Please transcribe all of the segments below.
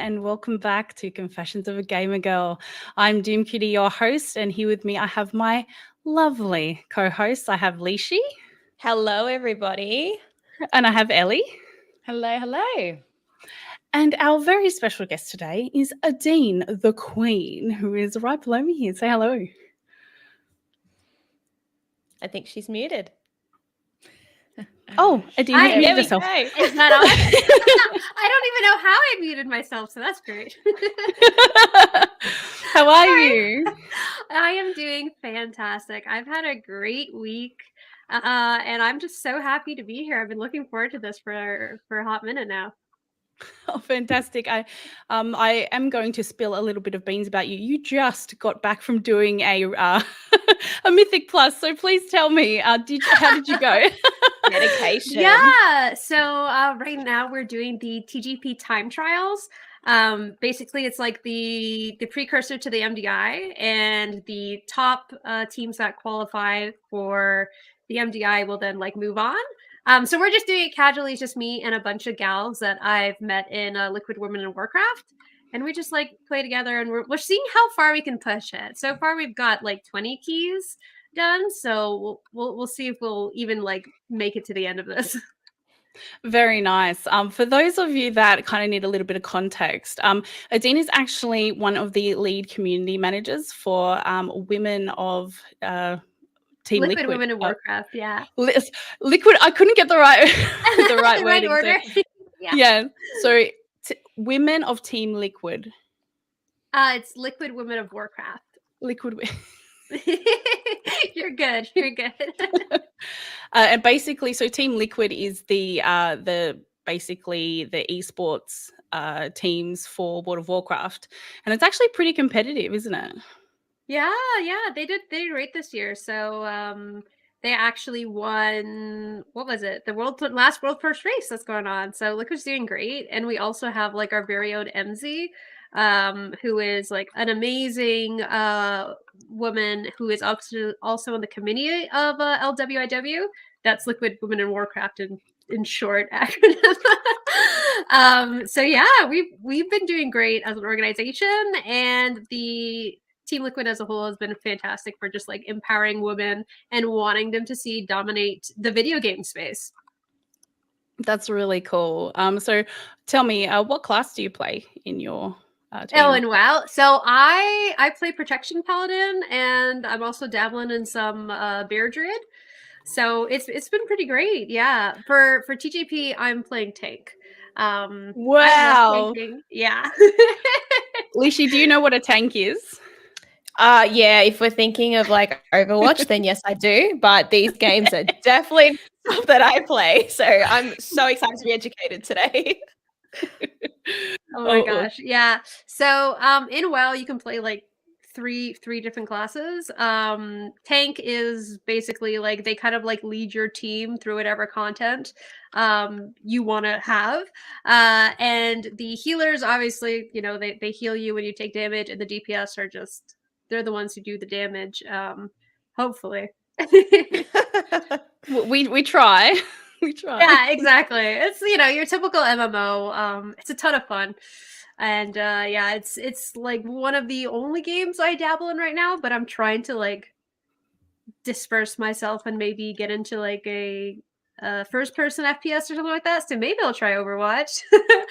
and welcome back to Confessions of a Gamer Girl. I'm Doomcutie, your host, and here with me I have my lovely co-hosts. I have Liessshy. Hello, everybody. And I have Ellie. Hello, hello. And our very special guest today is Adeen, the Queen, who is right below me here. Say hello. I think she's muted. Oh, Adeen has muted herself. Is that on? I don't even know how I muted myself, so that's great. How are you? I am doing fantastic. I've had a great week, and I'm just so happy to be here. I've been looking forward to this for a hot minute now. Oh, fantastic. I am going to spill a little bit of beans about you. You just got back from doing a Mythic Plus, so please tell me, how did you go? Dedication. Yeah, so right now we're doing the TGP time trials. Basically, it's like the precursor to the MDI, and the top teams that qualify for the MDI will then like move on. So we're just doing it casually. It's just me and a bunch of gals that I've met in Liquid Women in Warcraft, and we just like play together, and we're seeing how far we can push it. So far, we've got like 20 keys done, so we'll see if we'll even like make it to the end of this. Very nice. For those of you that kind of need a little bit of context, Adeen is actually one of the lead community managers for women of Team Liquid Women in Warcraft, yeah. Liquid. I couldn't get the right the right right wording. order. Yeah. So women of Team Liquid. It's Liquid Women of Warcraft. Liquid. You're good. You're good. And basically, so Team Liquid is the basically the esports teams for World of Warcraft, and it's actually pretty competitive, isn't it? Yeah, they did great this year. So they actually won, what was it? The last world first race that's going on. So Liquid's doing great. And we also have like our very own MZ, who is like an amazing woman who is also in the committee of LWIW. That's Liquid Women in Warcraft in short acronym. So yeah, we've been doing great as an organization, and the Team Liquid as a whole has been fantastic for just like empowering women and wanting them to see dominate the video game space. That's really cool. So tell me, what class do you play in your team? Oh, and wow. So I play Protection Paladin, and I'm also dabbling in some Bear Druid. So it's been pretty great. Yeah. For TJP, I'm playing tank. Wow. Yeah. Liessshy, do you know what a tank is? Yeah, if we're thinking of like Overwatch, then yes, I do. But these games are definitely stuff that I play. So I'm so excited to be educated today. Oh my gosh. Yeah. So in WoW you can play like three different classes. Tank is basically like they kind of like lead your team through whatever content you want to have. And the healers, obviously, you know, they heal you when you take damage, and the DPS are just, they're the ones who do the damage. Hopefully. we try. We try. Yeah, exactly. It's, you know, your typical MMO. It's a ton of fun. And yeah, it's like one of the only games I dabble in right now, but I'm trying to like disperse myself and maybe get into like a first person FPS or something like that. So maybe I'll try Overwatch.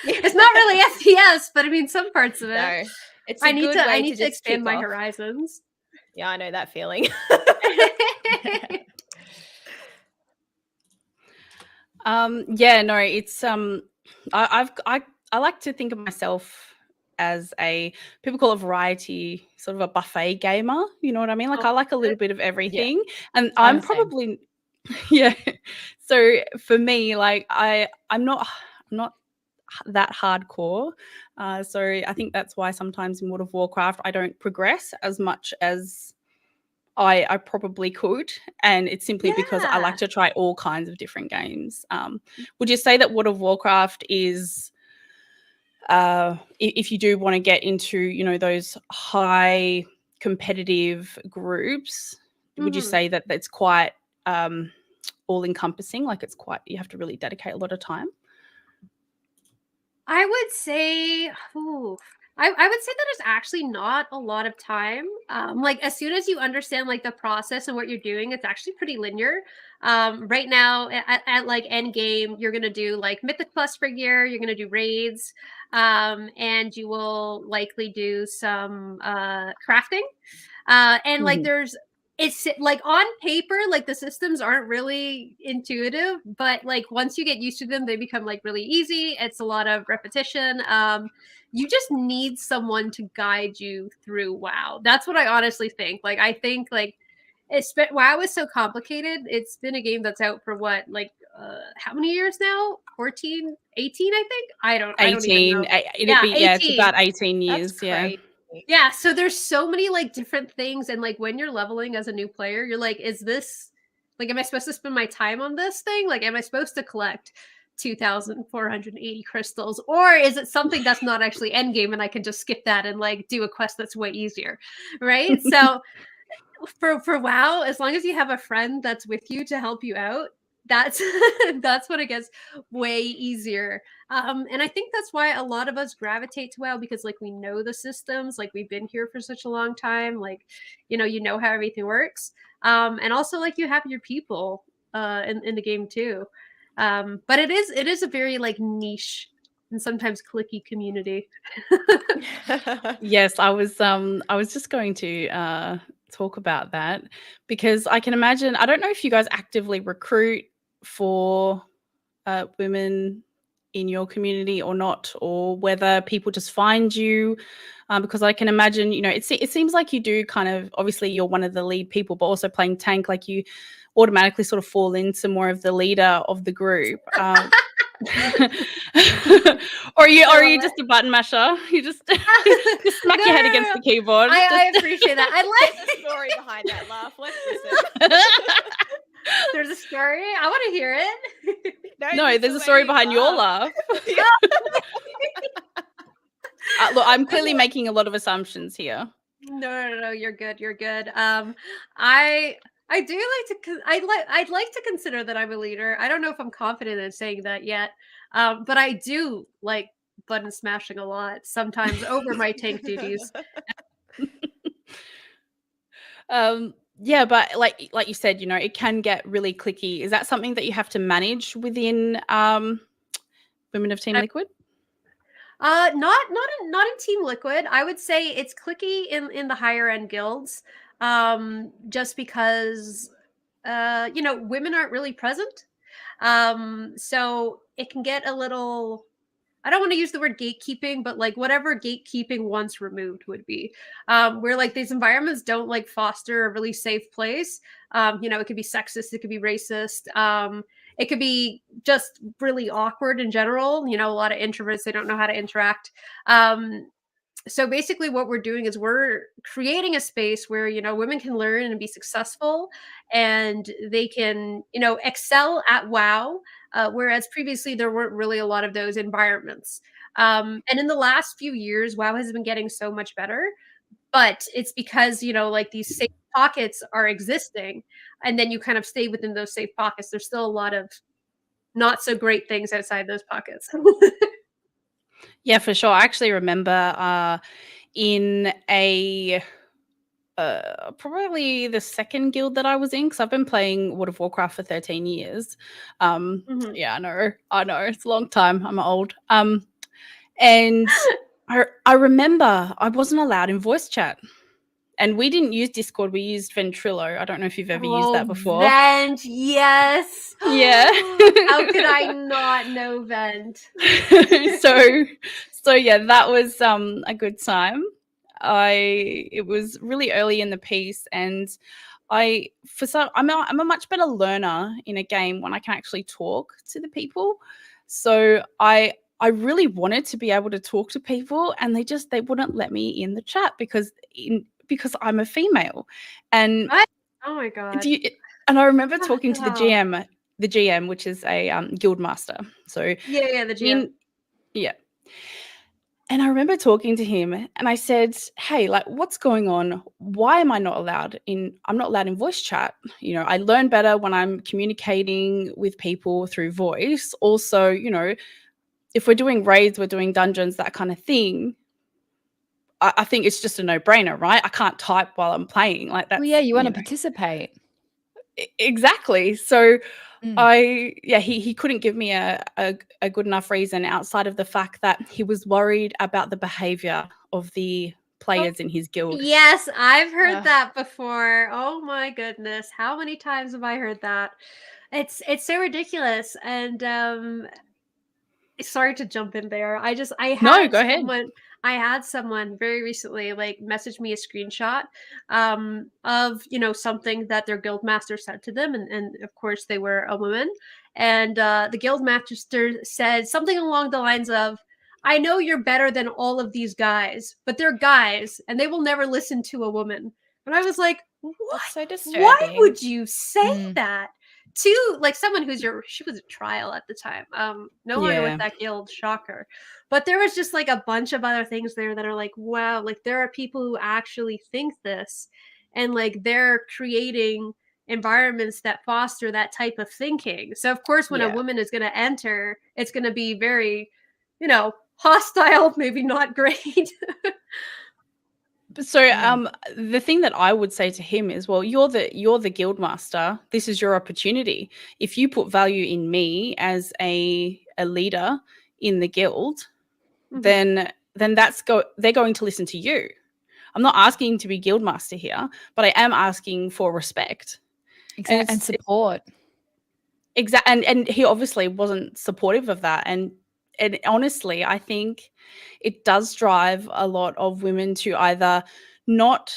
It's not really FPS, but I mean some parts of it. No, it's I need to expand my horizons. Yeah, I know that feeling. Yeah, no, it's I like to think of myself as people call a variety, sort of a buffet gamer. You know what I mean? Like I like a little bit of everything, and I'm probably yeah. So for me, like I'm not that hardcore. So I think that's why sometimes in World of Warcraft I don't progress as much as I probably could, and it's simply because I like to try all kinds of different games. Would you say that World of Warcraft is, if you do want to get into, you know, those high competitive groups, would you say that that's quite all encompassing? Like it's quite, you have to really dedicate a lot of time? I would say, I would say that there's actually not a lot of time. Like as soon as you understand like the process and what you're doing, it's actually pretty linear. Right now at like end game, you're gonna do like Mythic Plus for gear. You're gonna do raids, and you will likely do some crafting. And like there's it's like on paper, like the systems aren't really intuitive, but like once you get used to them, they become like really easy. It's a lot of repetition. You just need someone to guide you through WoW. That's what I honestly think. Like I think like WoW is so complicated. It's been a game that's out for what, like how many years now? 14, 18, I think. I don't even know. It's 18. about 18 years. That's crazy. Yeah, so there's so many like different things, and like when you're leveling as a new player, you're like, is this like, am I supposed to spend my time on this thing? Like, am I supposed to collect 2,480 crystals, or is it something that's not actually end game and I can just skip that and like do a quest that's way easier, right? So for WoW, as long as you have a friend that's with you to help you out, that's that's when it gets way easier. And I think that's why a lot of us gravitate to WoW, because like we know the systems, like we've been here for such a long time, like you know how everything works. And also like you have your people in the game too. But it is a very like niche and sometimes clicky community. Yes, I was just going to talk about that, because I can imagine, I don't know if you guys actively recruit for women in your community or not, or whether people just find you, because I can imagine, it seems like you do kind of, obviously you're one of the lead people, but also playing tank, like you automatically sort of fall into more of the leader of the group. or are you just a button masher? You just smack your head against the keyboard. I appreciate that. I like the story behind that laugh. Let's listen. There's a story. I want to hear it. No, there's a story behind your laugh. Look, I'm clearly making a lot of assumptions here. No, you're good. You're good. I do like to. I'd like to consider that I'm a leader. I don't know if I'm confident in saying that yet, but I do like button smashing a lot. Sometimes over my tank duties. Yeah, but like you said, it can get really clicky. Is that something that you have to manage within Women of Team Liquid? Not in Team Liquid. I would say it's clicky in the higher end guilds, just because women aren't really present. So it can get a little, I don't want to use the word gatekeeping, but like whatever gatekeeping once removed would be, where like these environments don't like foster a really safe place. It could be sexist, it could be racist, it could be just really awkward in general. A lot of introverts, they don't know how to interact. So basically what we're doing is we're creating a space where, women can learn and be successful, and they can, excel at WoW. Whereas previously there weren't really a lot of those environments. And in the last few years, WoW has been getting so much better, but it's because, like these safe pockets are existing, and then you kind of stay within those safe pockets. There's still a lot of not so great things outside those pockets. Yeah, for sure. I actually remember in a probably the second guild that I was in, because I've been playing World of Warcraft for 13 years. Yeah, I know. It's a long time. I'm old. And I remember I wasn't allowed in voice chat. And we didn't use Discord. We used Ventrilo. I don't know if you've ever used that before. Vent, yes. Yeah. How could I not know Vent? So yeah, that was a good time. It was really early in the piece, and I'm a much better learner in a game when I can actually talk to the people. So I really wanted to be able to talk to people, and they wouldn't let me in the chat because I'm a female. And what? Oh my god. And I remember talking to the GM, which is a guild master. So yeah, the GM. Yeah. And I remember talking to him, and I said, hey, like, what's going on? Why am I not allowed I'm not allowed in voice chat. I learn better when I'm communicating with people through voice. Also, if we're doing raids, we're doing dungeons, that kind of thing, I think it's just a no-brainer, right? I can't type while I'm playing. Like that's, well, yeah, you want to participate. Exactly. So he couldn't give me a good enough reason outside of the fact that he was worried about the behavior of the players in his guild. Yes, I've heard that before. Oh my goodness. How many times have I heard that? It's so ridiculous. And sorry to jump in there. I had someone very recently like message me a screenshot of, you know, something that their guild master said to them, and of course they were a woman, and the guild master said something along the lines of, I know you're better than all of these guys, but they're guys and they will never listen to a woman. And I was like, what? That's so disturbing. Why would you say that to like someone she was a trial at the time, no longer with that guild, shocker. But there was just like a bunch of other things there that are like, wow, like there are people who actually think this, and like they're creating environments that foster that type of thinking. So of course when a woman is going to enter, it's going to be very, you know, hostile, maybe not great. So the thing that I would say to him is, well, you're the guild master. This is your opportunity. If you put value in me as a leader in the guild, then they're going to listen to you. I'm not asking to be guild master here, but I am asking for respect and support. Exactly. And he obviously wasn't supportive of that. And honestly, I think it does drive a lot of women to either not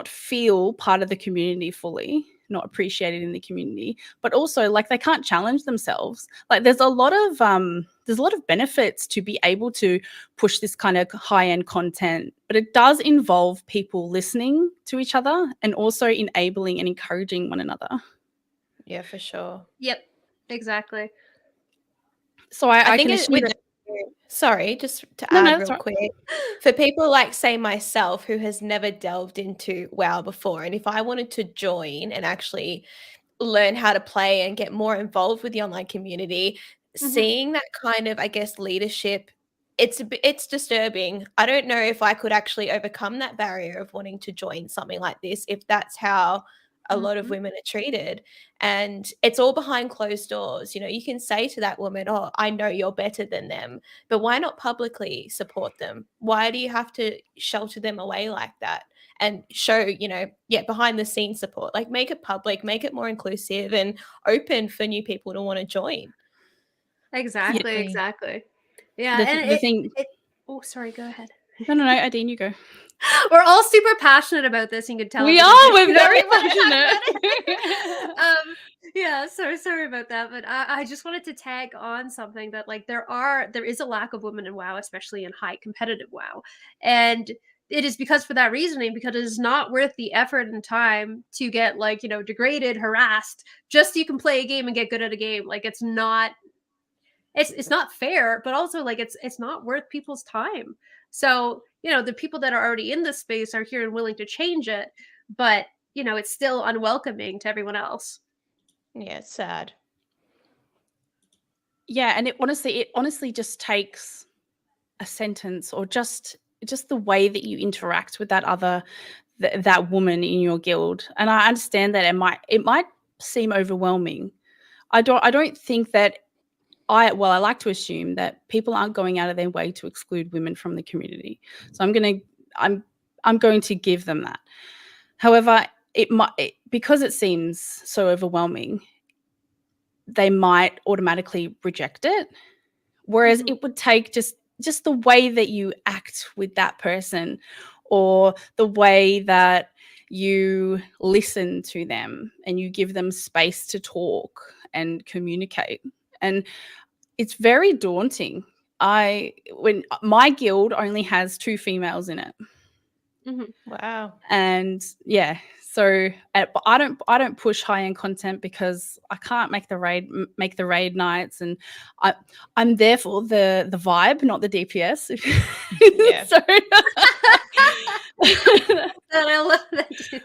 feel part of the community fully, not appreciated in the community, but also like they can't challenge themselves. Like there's a lot of benefits to be able to push this kind of high-end content, but it does involve people listening to each other and also enabling and encouraging one another. Yeah, for sure. Yep, exactly. So I think sorry, just to add real quick, for people like say myself who has never delved into WoW before, and if I wanted to join and actually learn how to play and get more involved with the online community, seeing that kind of, I guess, leadership, it's disturbing. I don't know if I could actually overcome that barrier of wanting to join something like this if that's how a lot of women are treated, and it's all behind closed doors. You know, you can say to that woman, oh, I know you're better than them, but why not publicly support them? Why do you have to shelter them away like that and show, you know, behind the scenes support? Like make it public, make it more inclusive and open for new people to want to join. Exactly. Yeah. Oh, sorry, go ahead. No, Adeen, you go. We're all super passionate about this. You can tell we're very passionate. Yeah, sorry about that, but I just wanted to tag on something that like there is a lack of women in WoW, especially in high competitive WoW, and it is because for that reasoning, because it is not worth the effort and time to get like, you know, degraded, harassed, just so you can play a game and get good at a game. Like it's not fair, but also like it's not worth people's time. So, you know, the people that are already in this space are here and willing to change it, but, you know, it's still unwelcoming to everyone else. Yeah, it's sad. Yeah, and it honestly just takes a sentence or just the way that you interact with that woman in your guild. And I understand that it might seem overwhelming. I don't think that I like to assume that people aren't going out of their way to exclude women from the community. So I'm going to give them that. However, because it seems so overwhelming, they might automatically reject it. Whereas it would take just the way that you act with that person or the way that you listen to them and you give them space to talk and communicate. And it's very daunting. When my guild only has 2 females in it. Wow. And yeah, so but I don't push high-end content because I can't make the raid nights, and I'm there for the vibe, not the DPS. Yeah. So I love that too.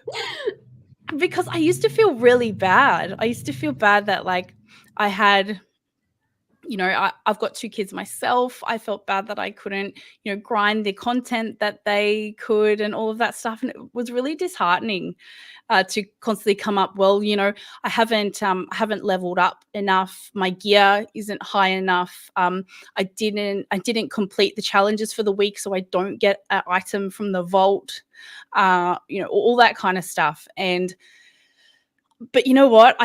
Because I used to feel really bad. I used to feel bad that like I had I've got 2 kids myself. I felt bad that I couldn't, grind the content that they could and all of that stuff. And it was really disheartening to constantly come up, well, I haven't leveled up enough. My gear isn't high enough. I didn't complete the challenges for the week, so I don't get an item from the vault. All that kind of stuff. But you know what?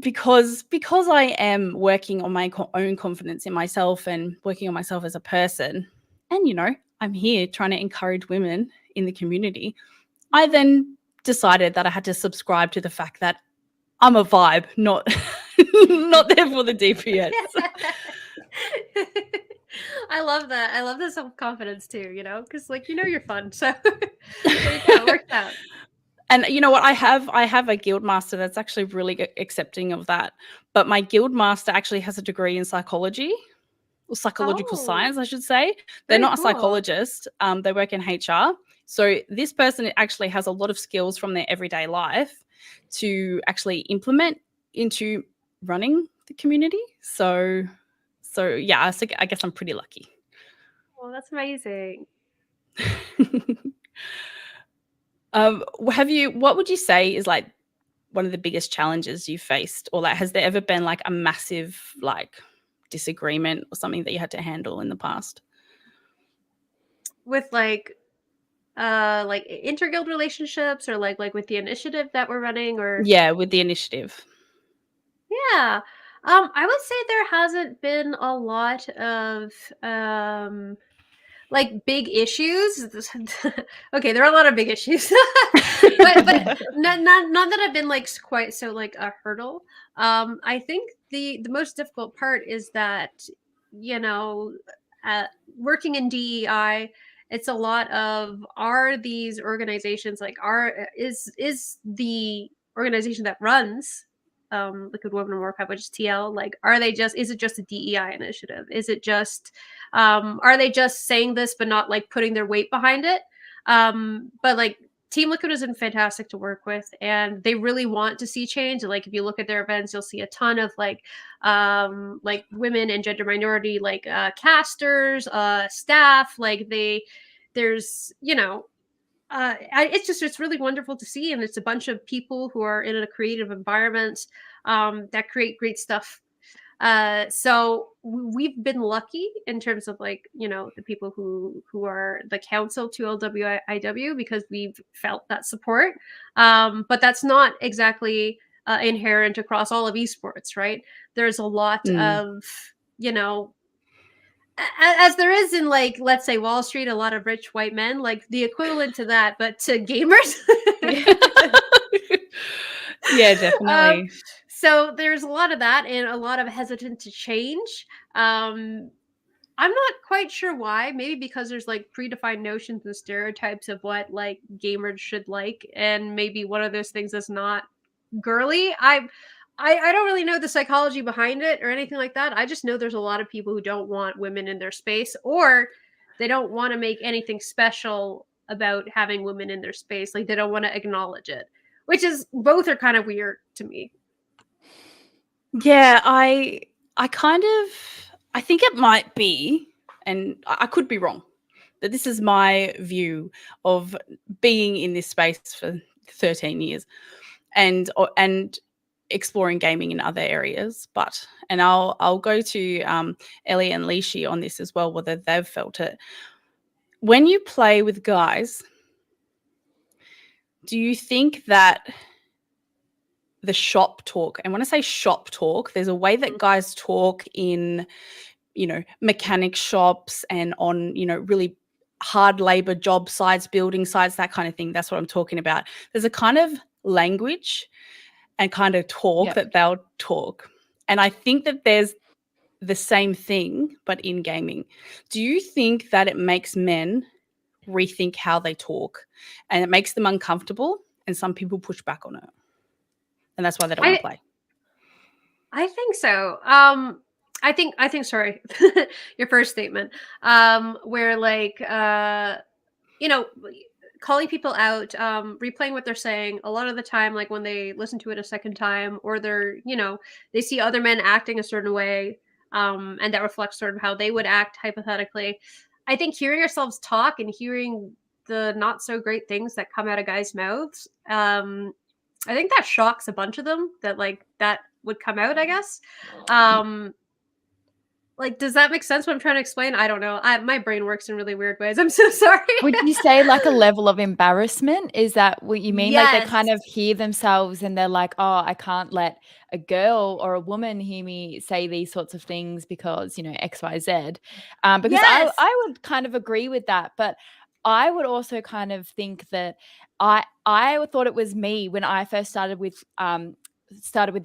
Because I am working on my own confidence in myself and working on myself as a person, and I'm here trying to encourage women in the community, I then decided that I had to subscribe to the fact that I'm a vibe, not not there for the DPS. I love that. I love the self-confidence too, because you're fun. So there you go, it worked out. And you know what? I have a guild master that's actually really accepting of that. But my guild master actually has a degree in psychology, or psychological science, I should say. They're not a psychologist. They work in HR. So this person actually has a lot of skills from their everyday life to actually implement into running the community. So yeah, I guess I'm pretty lucky. Well, that's amazing. What would you say is like one of the biggest challenges you faced, or like has there ever been like a massive like disagreement or something that you had to handle in the past? With like interguild relationships, or like with the initiative that we're running, or with the initiative. Yeah. I would say there hasn't been a lot of like big issues. Okay, there are a lot of big issues, but none that have been like quite so like a hurdle. I think the most difficult part is that working in DEI, it's a lot of, are these organizations like is the organization that runs Liquid Women in Warcraft, which is TL, like, is it just a DEI initiative? Is it just, are they just saying this but not like putting their weight behind it? But like Team Liquid has been fantastic to work with, and they really want to see change. Like if you look at their events, you'll see a ton of like women and gender minority casters, staff. Like there's it's really wonderful to see, and it's a bunch of people who are in a creative environment that create great stuff. So we've been lucky in terms of like the people who are the council to LWIW, because we've felt that support. But that's not exactly inherent across all of esports, right? There's a lot of as there is in like, let's say, Wall Street, a lot of rich white men, like the equivalent to that, but to gamers. Yeah, definitely. So there's a lot of that and a lot of hesitant to change. I'm not quite sure why. Maybe because there's like predefined notions and stereotypes of what like gamers should like, and maybe one of those things is not girly. I don't really know the psychology behind it or anything like that. I just know there's a lot of people who don't want women in their space, or they don't want to make anything special about having women in their space. Like they don't want to acknowledge it, which is, both are kind of weird to me. Yeah, I think it might be, and I could be wrong, but this is my view of being in this space for 13 years and exploring gaming in other areas. And I'll go to Ellie and Liessshy on this as well, whether they've felt it. When you play with guys, do you think that the shop talk, and when I say shop talk, there's a way that guys talk in, mechanic shops and on, really hard labor job sites, building sites, that kind of thing. That's what I'm talking about. There's a kind of language and kind of talk that they'll talk. And I think that there's the same thing, but in gaming. Do you think that it makes men rethink how they talk and it makes them uncomfortable, and some people push back on it? And that's why they don't want to play. I think so. I think sorry, your first statement, where like calling people out, replaying what they're saying a lot of the time, like when they listen to it a second time, or they're they see other men acting a certain way, and that reflects sort of how they would act hypothetically. I think hearing ourselves talk and hearing the not so great things that come out of guys' mouths, I think that shocks a bunch of them that like that would come out, I guess. Like, does that make sense what I'm trying to explain? I don't know. My brain works in really weird ways. I'm so sorry. Would you say like a level of embarrassment? Is that what you mean? Like they kind of hear themselves and they're like, oh, I can't let a girl or a woman hear me say these sorts of things because, you know, X, Y, Z. Because I would kind of agree with that. But I would also kind of think that I thought it was me when I first started with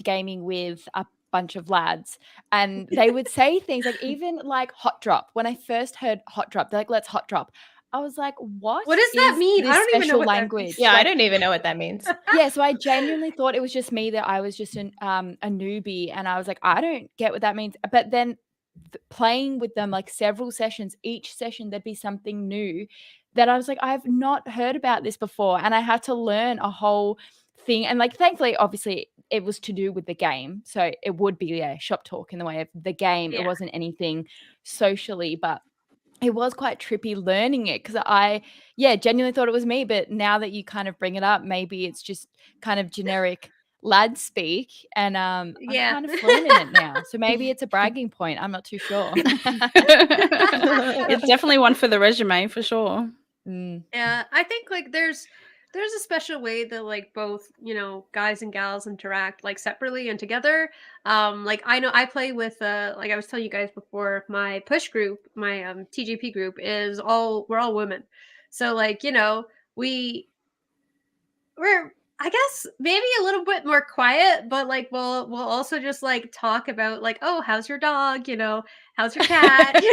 gaming with a bunch of lads, and they would say things like, even like hot drop. When I first heard hot drop, they're like, let's hot drop. I was like, what does that mean? I don't even know what language. Yeah, like, I don't even know what that means. Yeah, so I genuinely thought it was just me, that I was just a newbie, and I was like, I don't get what that means. But then playing with them like several sessions, each session there'd be something new that I was like, I've not heard about this before, and I had to learn a whole thing. And like, thankfully, obviously it was to do with the game, so it would be shop talk in the way of the game. It wasn't anything socially, but it was quite trippy learning it, because I genuinely thought it was me. But now that you kind of bring it up, maybe it's just kind of generic lad speak, and I'm kind of fluent in it now, so maybe it's a bragging point. I'm not too sure. It's definitely one for the resume for sure. Yeah, I think like there's a special way that like both, you know, guys and gals interact like separately and together. Like I know I play with like I was telling you guys before, my push group, my TGP group we're all women. So like, you know, we're I guess maybe a little bit more quiet, but like we'll also just like talk about like, oh, how's your dog? You know, how's your cat? Like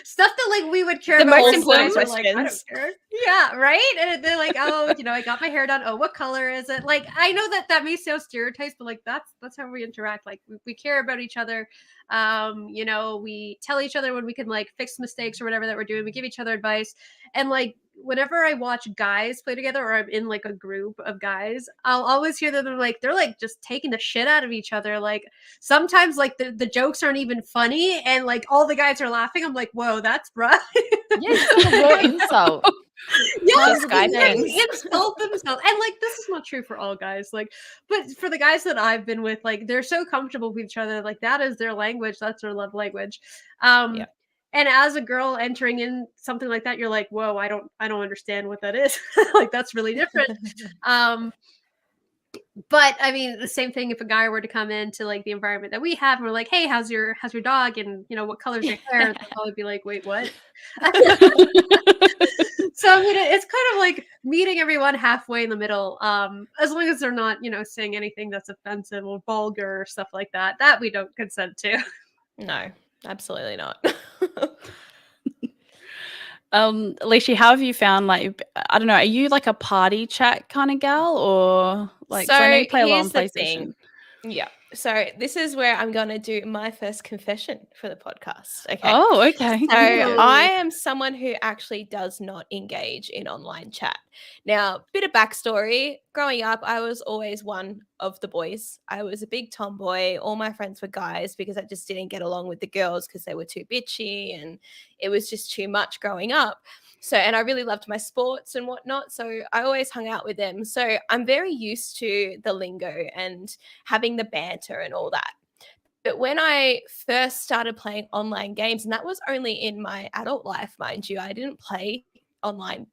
stuff that like we would care the about. most important questions. Like, I don't care. Yeah, right. And they're like, oh, you know, I got my hair done. Oh, what color is it? Like, I know that may sound stereotypes, but like that's how we interact. Like we care about each other. You know, we tell each other when we can like fix mistakes or whatever that we're doing. We give each other advice, and like whenever I watch guys play together, or I'm in like a group of guys, I'll always hear that they're like just taking the shit out of each other. Like sometimes like the jokes aren't even funny, and like all the guys are laughing. I'm like, whoa, that's rough. Yeah, it's like a real insult. Yeah, guy things. insult themselves. And like this is not true for all guys. Like, but for the guys that I've been with, like they're so comfortable with each other. Like that is their language. That's their love language. And as a girl entering in something like that, you're like, whoa, I don't understand what that is. Like that's really different. But I mean, the same thing if a guy were to come into like the environment that we have, and we're like, hey, how's your dog? And you know, what color's your hair? They'll probably be like, wait, what? So I mean, it's kind of like meeting everyone halfway in the middle. As long as they're not, you know, saying anything that's offensive or vulgar or stuff like that, that we don't consent to. No, absolutely not. Liessshy, how have you found, like, I don't know, are you like a party chat kind of gal, or like, so I know you play a lot on PlayStation. Yeah. So this is where I'm going to do my first confession for the podcast. Okay. Oh, okay. So I am someone who actually does not engage in online chat. Now, bit of backstory. Growing up, I was always one of the boys. I was a big tomboy. All my friends were guys because I just didn't get along with the girls because they were too bitchy, and it was just too much growing up. So, and I really loved my sports and whatnot. So I always hung out with them. So I'm very used to the lingo and having the banter and all that. But when I first started playing online games, and that was only in my adult life, mind you, I didn't play online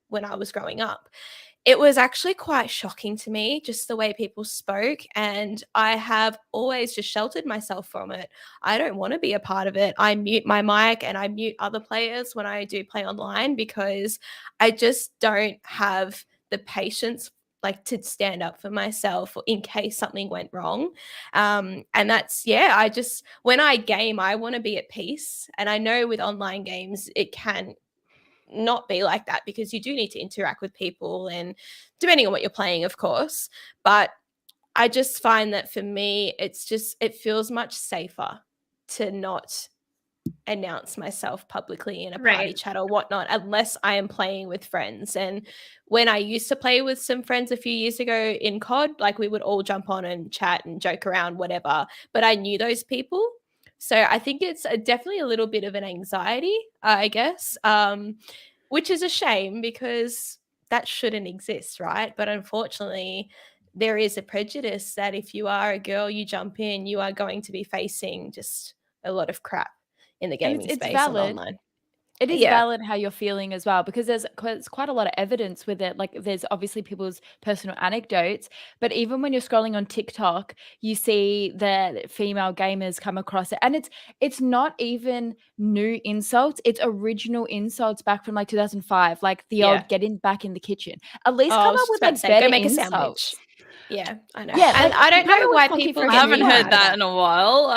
when I was growing up. It was actually quite shocking to me, just the way people spoke, and I have always just sheltered myself from it. I don't want to be a part of it. I mute my mic and I mute other players when I do play online because I just don't have the patience like to stand up for myself in case something went wrong. And that's, I just, when I game, I want to be at peace. And I know with online games, it can not be like that because you do need to interact with people, and depending on what you're playing, of course. But I just find that for me, it feels much safer to not announce myself publicly in a party chat or whatnot, unless I am playing with friends. And when I used to play with some friends a few years ago in COD, like we would all jump on and chat and joke around, whatever. But I knew those people. So I think it's definitely a little bit of an anxiety, I guess, which is a shame because that shouldn't exist, right? But unfortunately, there is a prejudice that if you are a girl, you jump in, you are going to be facing just a lot of crap in the And gaming it's space and valid. online. It is Yeah. valid how you're feeling as well, because there's quite a lot of evidence with it. Like, there's obviously people's personal anecdotes, but even when you're scrolling on TikTok, you see that female gamers come across it, and it's not even new insults; it's original insults back from like 2005, like the Yeah. old "getting back in the kitchen." At least Oh, I come was up just with about to like say, go better make a sandwich. insults. Yeah, I know. Yeah, And like, I don't come up know with why funky people I freaking get haven't mad heard at that in a while.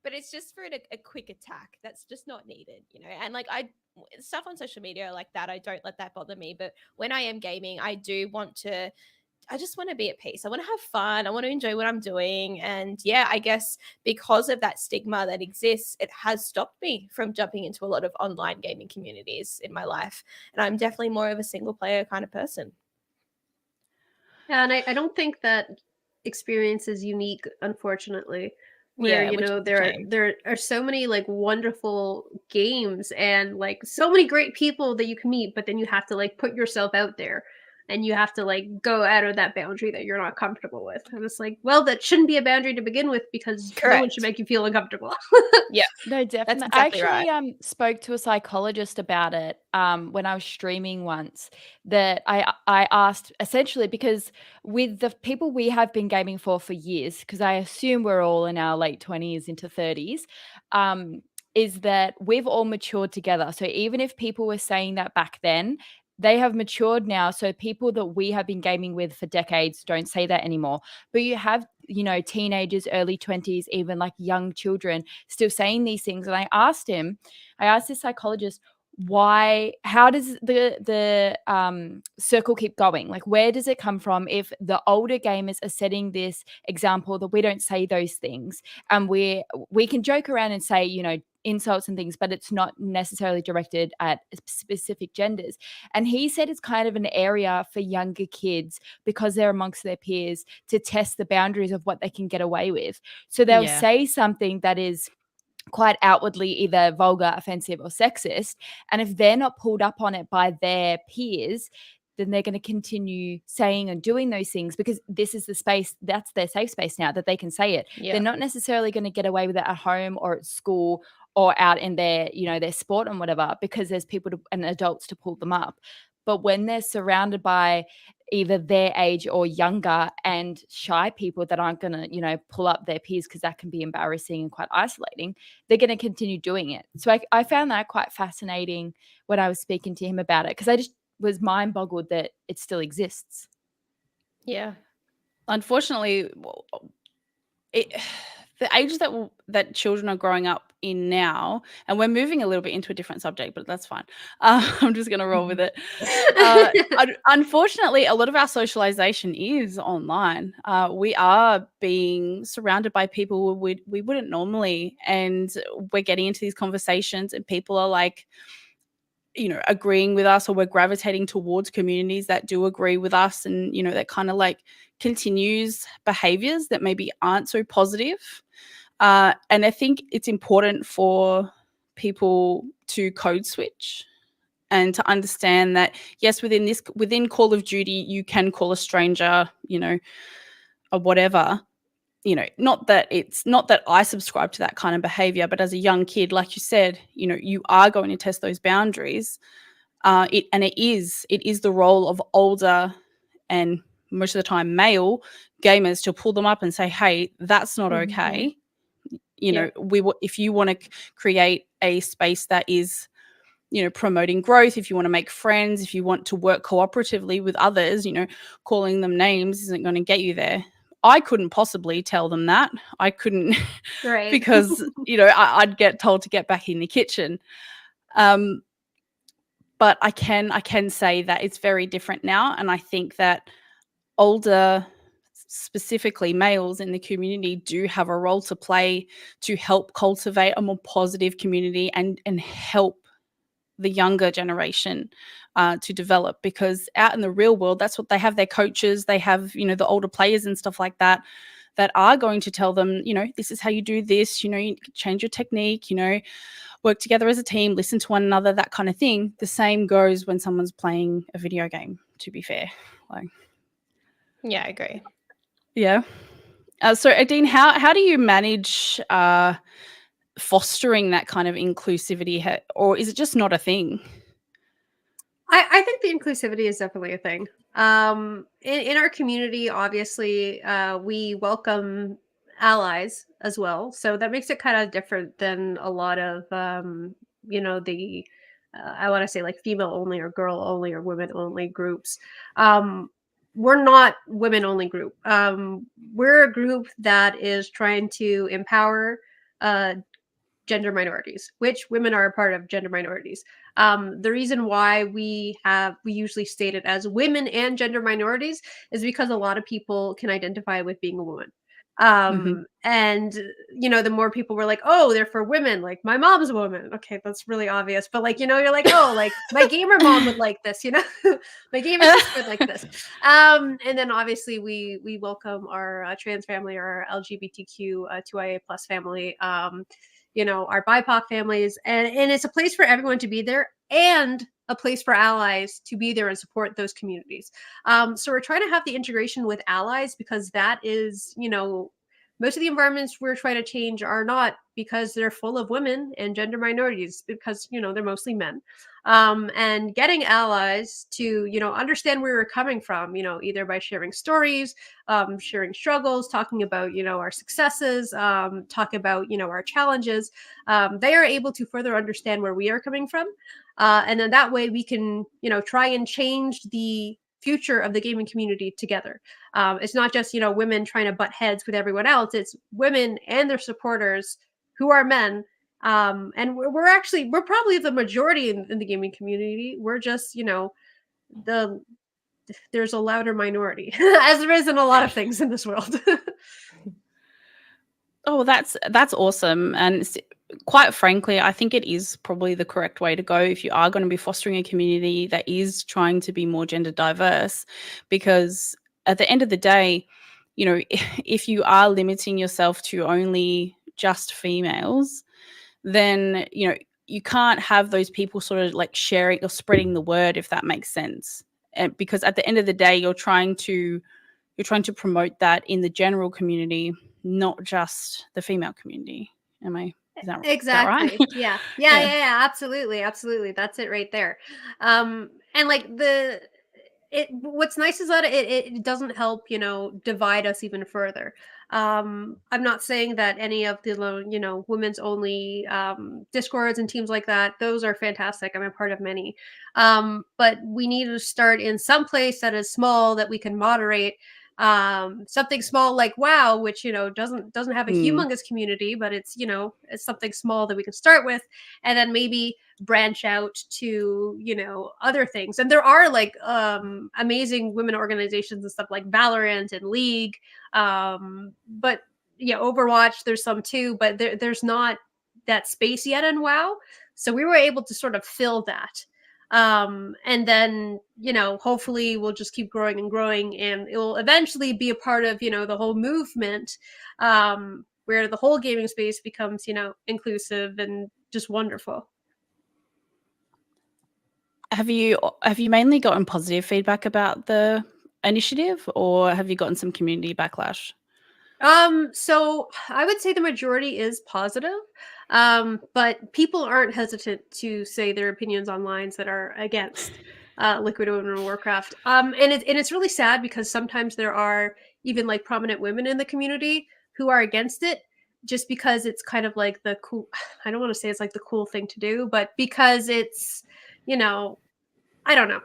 But it's just for a quick attack that's just not needed, you know. And like stuff on social media like that, I don't let that bother me. But when I am gaming, I just want to be at peace. I want to have fun. I want to enjoy what I'm doing. And yeah, I guess because of that stigma that exists, it has stopped me from jumping into a lot of online gaming communities in my life. And I'm definitely more of a single player kind of person. Yeah, and I don't think that experience is unique, unfortunately. Where, Yeah, you which know, is a shame. there are so many like wonderful games and like so many great people that you can meet, but then you have to like put yourself out there and you have to like go out of that boundary that you're not comfortable with. And it's like, well, that shouldn't be a boundary to begin with because no one should Correct. make you feel uncomfortable. Yeah, No, definitely. exactly I right. actually spoke to a psychologist about it when I was streaming once. That I asked essentially, because with the people we have been gaming for years, because I assume we're all in our late 20s into 30s, is that we've all matured together. So even if people were saying that back then, they have matured now. So people that we have been gaming with for decades don't say that anymore. But you have, you know, teenagers, early 20s, even like young children still saying these things. And I asked this psychologist, how does the circle keep going? Like, where does it come from if the older gamers are setting this example that we don't say those things, and we can joke around and say, you know, insults and things, but it's not necessarily directed at specific genders. And he said it's kind of an area for younger kids, because they're amongst their peers, to test the boundaries of what they can get away with. So they'll Yeah. say something that is quite outwardly either vulgar, offensive, or sexist, and if they're not pulled up on it by their peers, then they're going to continue saying and doing those things, because this is the space, that's their safe space now, that they can say it. Yeah. They're not necessarily going to get away with it at home or at school or out in their, you know, their sport and whatever, because there's people and adults to pull them up. But when they're surrounded by either their age or younger and shy people that aren't going to, you know, pull up their peers, because that can be embarrassing and quite isolating, they're going to continue doing it. So I found that quite fascinating when I was speaking to him about it, because I just was mind boggled that it still exists. Yeah. Unfortunately, the ages that children are growing up in now, and we're moving a little bit into a different subject, but that's fine. I'm just going to roll with it. Unfortunately, a lot of our socialization is online. We are being surrounded by people we wouldn't normally, and we're getting into these conversations, and people are like, you know, agreeing with us, or we're gravitating towards communities that do agree with us, and, you know, that kind of like continues behaviors that maybe aren't so positive. And I think it's important for people to code switch and to understand that, yes, within Call of Duty, you can call a stranger, you know, or whatever. You know, not that I subscribe to that kind of behavior, but as a young kid, like you said, you know, you are going to test those boundaries. It is the role of older and most of the time male gamers to pull them up and say, hey, that's not okay. You know, if you want to create a space that is, you know, promoting growth, if you want to make friends, if you want to work cooperatively with others, you know, calling them names isn't going to get you there. I couldn't possibly tell them that. I couldn't, Right. because, you know, I'd get told to get back in the kitchen. But I can say that it's very different now, and I think that older, specifically males in the community, do have a role to play to help cultivate a more positive community and help the younger generation to develop, because out in the real world, that's what they have, their coaches, they have, you know, the older players and stuff like that. that are going to tell them, this is how you do this, you change your technique, work together as a team, listen to one another, that kind of thing. The same goes when someone's playing a video game, to be fair. Yeah, I agree. Yeah. So Adeen, how do you manage fostering that kind of inclusivity, or is it just not a thing? I think the inclusivity is definitely a thing. In our community, obviously, we welcome allies as well, so that makes it kind of different than a lot of the I want to say like female only or girl only or women only groups. We're not women only group. We're a group that is trying to empower gender minorities, which women are a part of gender minorities. The reason why we usually state it as women and gender minorities is because a lot of people can identify with being a woman. And the more people were like, oh, they're for women, like my mom's a woman. Okay, that's really obvious. But like, you're like, oh, like my gamer mom would like this, my gamer sister would like this. And then obviously we welcome our trans family, our LGBTQ 2IA plus family, our BIPOC families, and it's a place for everyone to be there and a place for allies to be there and support those communities. So we're trying to have the integration with allies because that is, most of the environments we're trying to change are not because they're full of women and gender minorities, because, they're mostly men. And getting allies to, understand where we're coming from, either by sharing stories, sharing struggles, talking about, our successes, talk about, our challenges. They are able to further understand where we are coming from. And then that way we can, try and change the future of the gaming community together. It's not just, women trying to butt heads with everyone else. It's women and their supporters who are men. And we're probably the majority in the gaming community. We're just, there's a louder minority as there is in a lot of things in this world. Oh, that's awesome. And quite frankly, I think it is probably the correct way to go if you are going to be fostering a community that is trying to be more gender diverse, because at the end of the day, if you are limiting yourself to only just females, then, you can't have those people sort of like sharing or spreading the word, if that makes sense. And because at the end of the day, you're trying to promote that in the general community, not just the female community. Is that exactly? Is that right? Yeah. Absolutely. That's it right there. And like what's nice is that it doesn't help, divide us even further. I'm not saying that any of the women's only discords and teams like that, those are fantastic. I'm a part of many. But we need to start in some place that is small that we can moderate. Something small like WoW, which doesn't have a humongous community, but it's it's something small that we can start with, and then maybe branch out to other things. And there are like amazing women organizations and stuff like Valorant and League, but yeah, Overwatch, there's some too, but there's not that space yet in WoW, so we were able to sort of fill that. And then hopefully we'll just keep growing and growing, and it will eventually be a part of the whole movement, where the whole gaming space becomes inclusive and just wonderful. Have you mainly gotten positive feedback about the initiative, or have you gotten some community backlash? So I would say the majority is positive, but people aren't hesitant to say their opinions on lines that are against Liquid Women in Warcraft. And it's really sad because sometimes there are even like prominent women in the community who are against it, just because it's kind of like the cool. I don't want to say it's like the cool thing to do, but because it's I don't know.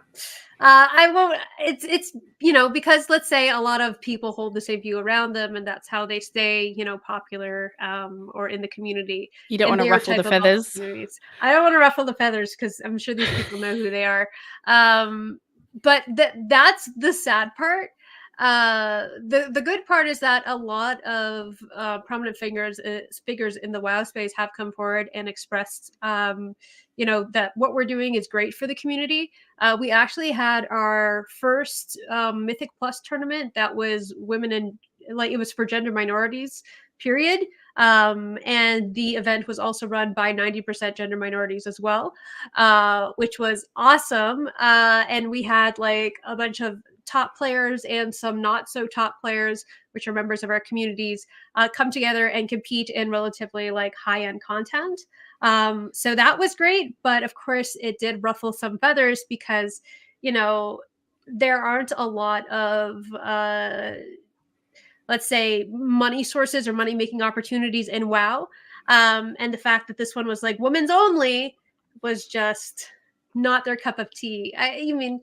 I won't. It's because let's say a lot of people hold the same view around them, and that's how they stay popular or in the community. You don't want to ruffle the feathers. I don't want to ruffle the feathers because I'm sure these people know who they are. But that's the sad part. The good part is that a lot of prominent figures in the WoW space have come forward and expressed that what we're doing is great for the community. We actually had our first Mythic Plus tournament that was women and like it was for gender minorities, period. And the event was also run by 90% gender minorities as well, which was awesome. And we had like a bunch of top players and some not so top players, which are members of our communities, come together and compete in relatively like high-end content. So that was great, but of course it did ruffle some feathers because, you know, there aren't a lot of let's say money sources or money making opportunities in WoW. And the fact that this one was like women's only was just not their cup of tea. I mean,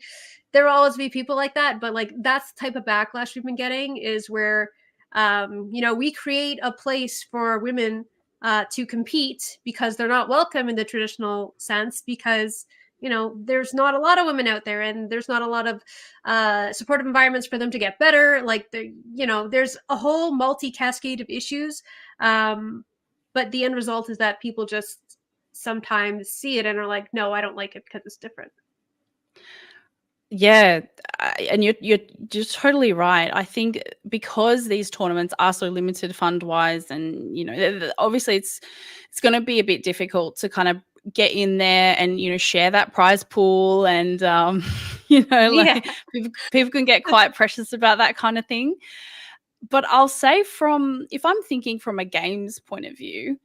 there will always be people like that, but like that's the type of backlash we've been getting, is where you know, we create a place for women to compete because they're not welcome in the traditional sense, because, you know, there's not a lot of women out there and there's not a lot of supportive environments for them to get better. Like, you know, there's a whole multi-cascade of issues. But the end result is that people just sometimes see it and are like, no, I don't like it because it's different. Yeah, and you're just totally right. I think because these tournaments are so limited fund wise, and you know, obviously it's going to be a bit difficult to kind of get in there and, you know, share that prize pool, and you know, like people can get quite precious about that kind of thing. But I'll say, if I'm thinking from a games point of view,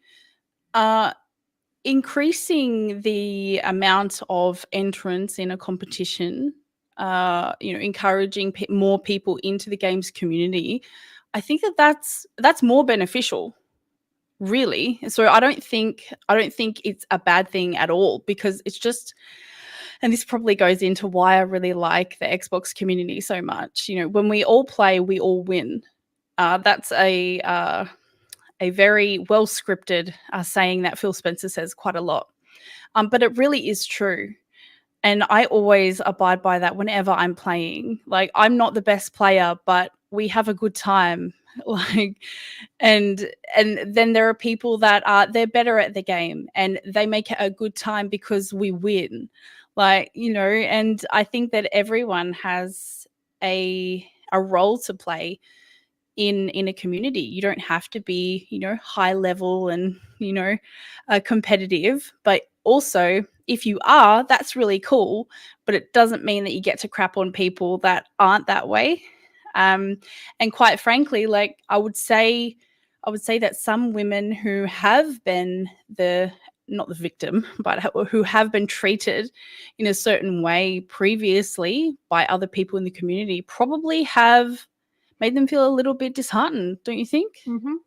increasing the amount of entrants in a competition, you know, encouraging more people into the games community, I think that's more beneficial, really. So I don't think it's a bad thing at all, because it's just, and this probably goes into why I really like the Xbox community so much. You know, when we all play, we all win. That's a very well scripted saying that Phil Spencer says quite a lot, but it really is true. And I always abide by that whenever I'm playing. Like, I'm not the best player, but we have a good time. Like, and then there are people that they're better at the game and they make it a good time because we win. Like, you know, and I think that everyone has a role to play in a community. You don't have to be, you know, high level and, you know, competitive, but also if you are, that's really cool, but it doesn't mean that you get to crap on people that aren't that way. And quite frankly, like, I would say that some women who have been not the victim, but who have been treated in a certain way previously by other people in the community probably have made them feel a little bit disheartened, don't you think? Mm-hmm.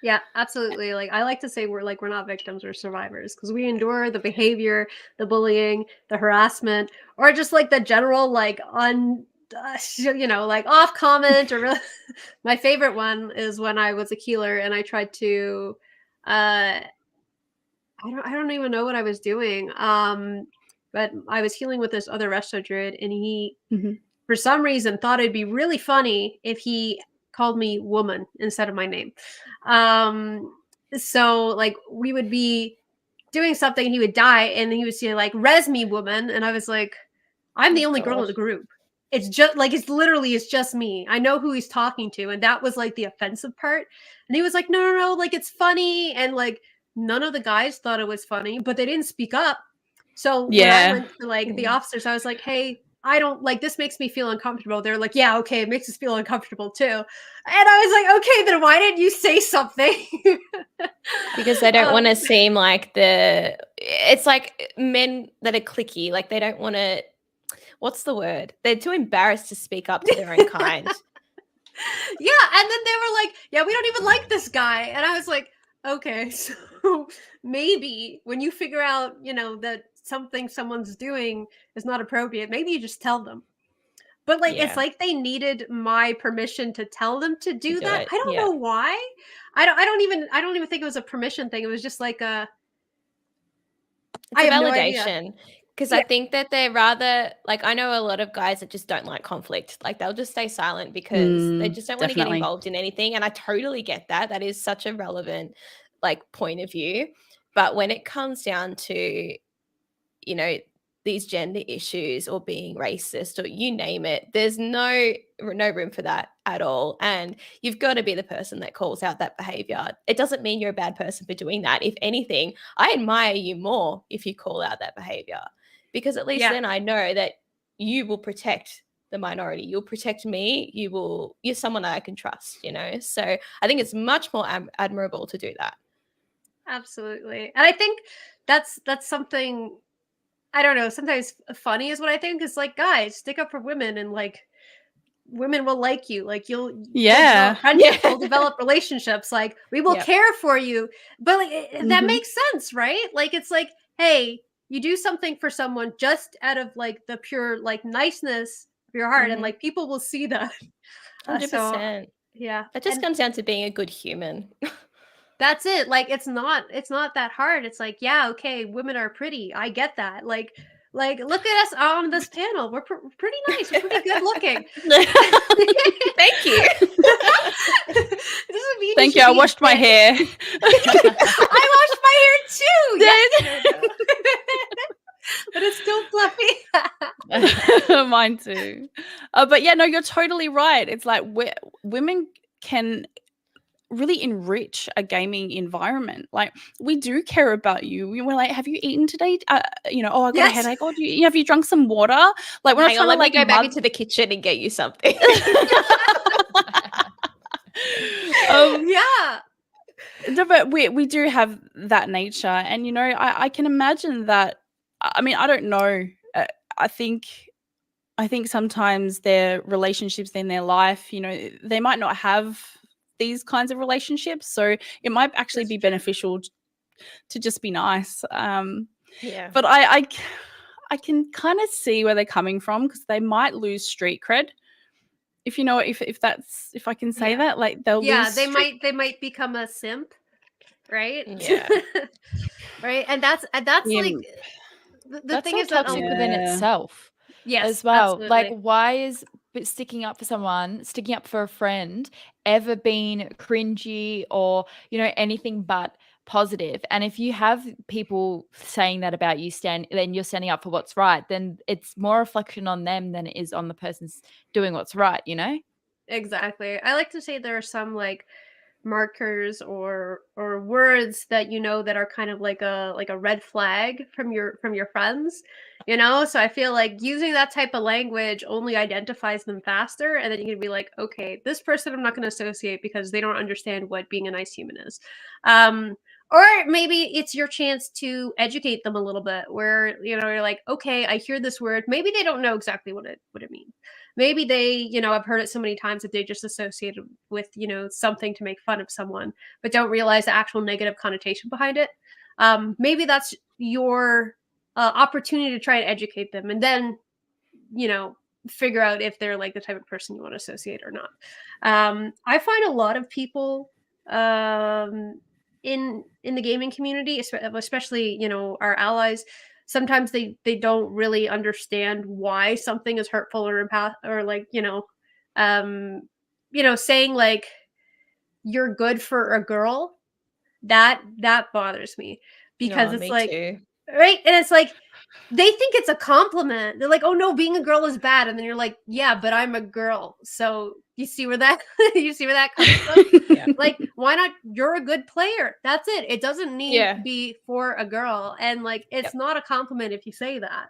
Yeah, absolutely. Like, I like to say we're not victims, we're survivors, because we endure the behavior, the bullying, the harassment, or just like the general like you know, like off comment or really. My favorite one is when I was a healer and I tried to I don't even know what I was doing. But I was healing with this other resto druid, and he for some reason thought it'd be really funny if he called me woman instead of my name. So like we would be doing something and he would die and he would say like, res me woman. And I was like, I'm the only girl in the group. It's just like, it's just me. I know who he's talking to. And that was like the offensive part. And he was like, no, like it's funny. And like none of the guys thought it was funny, but they didn't speak up. So when I went to like the officers, I was like, hey, I don't like, this makes me feel uncomfortable. They're like, yeah, okay, it makes us feel uncomfortable too. And I was like, okay, then why didn't you say something? Because they don't want to seem like it's like men that are cliquey, like they don't want to, what's the word? They're too embarrassed to speak up to their own kind. Yeah, and then they were like, yeah, we don't even like this guy. And I was like, okay, so maybe when you figure out, you know, that something someone's doing is not appropriate, maybe you just tell them. But like, it's like they needed my permission to tell them to do that. I don't know why. I don't even think it was a permission thing. It was just like it's a validation. Because I think that they're rather, like, I know a lot of guys that just don't like conflict. Like, they'll just stay silent because they just don't want to get involved in anything. And I totally get that. That is such a relevant, like, point of view. But when it comes down to, you know, these gender issues or being racist or you name it. There's no room for that at all. And you've got to be the person that calls out that behavior. It doesn't mean you're a bad person for doing that. If anything, I admire you more if you call out that behavior, because at least then I know that you will protect the minority. You'll protect me. You're someone that I can trust, you know? So I think it's much more admirable to do that. Absolutely. And I think that's something, I don't know, sometimes funny is what I think. Is like, guys, stick up for women, and like women will like you. Like you'll develop friendships, you'll develop relationships. Like we will care for you. But like that makes sense, right? Like it's like, hey, you do something for someone just out of like the pure like niceness of your heart, and like people will see that. 100%. So, yeah, it just comes down to being a good human. That's it. Like it's not that hard. It's like, yeah, okay, women are pretty. I get that. Like look at us on this panel. We're pretty nice. We're pretty good looking. Thank you. Doesn't mean Thank you. I washed my hair. I washed my hair too. Yes. But it's still fluffy. Mine too. But yeah, no, you're totally right. It's like women can really enrich a gaming environment. Like we do care about you. We were like, have you eaten today? You know, oh, I got a headache. Oh, have you drunk some water? Like we're not trying to let me go back into the kitchen and get you something. Yeah. No, but we do have that nature, and you know, I can imagine that. I mean, I don't know. I think sometimes their relationships in their life, you know, they might not have these kinds of relationships, so it might actually be beneficial to just be nice. But I can kind of see where they're coming from, because they might lose street cred, if you know, if I can say that, like they'll lose they might become a simp, right? Yeah. Right. And that's like the thing is that toxic within itself. Yes, as well. absolutely. Like, why is sticking up for someone, sticking up for a friend, ever been cringy or, you know, anything but positive? And if you have people saying that about you, then you're standing up for what's right, then it's more reflection on them than it is on the person's doing what's right, you know? Exactly. I like to say there are some like markers or words that you know that are kind of like a red flag from your friends, you know. So I feel like using that type of language only identifies them faster, and then you can be like, okay, this person I'm not going to associate because they don't understand what being a nice human is. Or maybe it's your chance to educate them a little bit, where, you know, you're like, okay, I hear this word, maybe they don't know exactly what it means. Maybe they, you know, I've heard it so many times that they just associate it with, you know, something to make fun of someone, but don't realize the actual negative connotation behind it. Maybe that's your opportunity to try and educate them, and then, you know, figure out if they're like the type of person you want to associate or not. I find a lot of people in the gaming community, especially, you know, our allies, sometimes they don't really understand why something is hurtful or like, you know, saying like you're good for a girl, that bothers me, because it's like, too. right? And it's like they think it's a compliment. They're like, oh no, being a girl is bad. And then you're like, yeah, but I'm a girl. So you see where that comes from? Like, why not? You're a good player. That's it. It doesn't need to be for a girl. And like, it's not a compliment if you say that.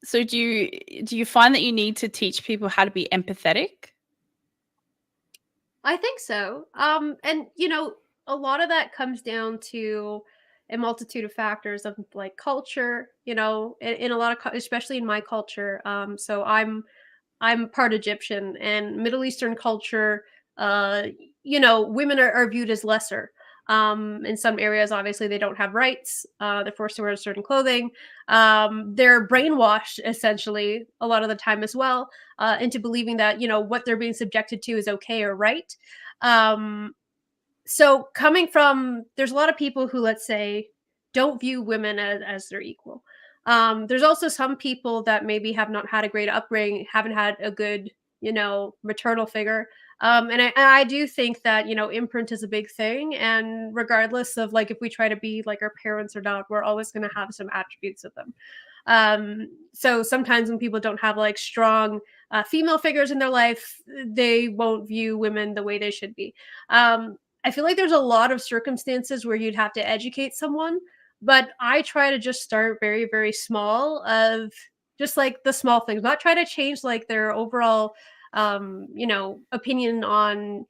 So do you find that you need to teach people how to be empathetic? I think so. And you know, a lot of that comes down to a multitude of factors of like culture, you know, in a lot of, especially in my culture. So I'm part Egyptian, and Middle Eastern culture, you know, women are viewed as lesser. In some areas, obviously, they don't have rights. They're forced to wear certain clothing. They're brainwashed, essentially, a lot of the time as well, into believing that, you know, what they're being subjected to is okay or right. So coming from, there's a lot of people who, let's say, don't view women as their equal. There's also some people that maybe have not had a great upbringing, haven't had a good, you know, maternal figure. And I do think that, you know, imprint is a big thing. And regardless of like if we try to be like our parents or not, we're always going to have some attributes of them. So sometimes when people don't have like strong female figures in their life, they won't view women the way they should be. I feel like there's a lot of circumstances where you'd have to educate someone, but I try to just start very, very small, of just like the small things, not try to change like their overall opinion on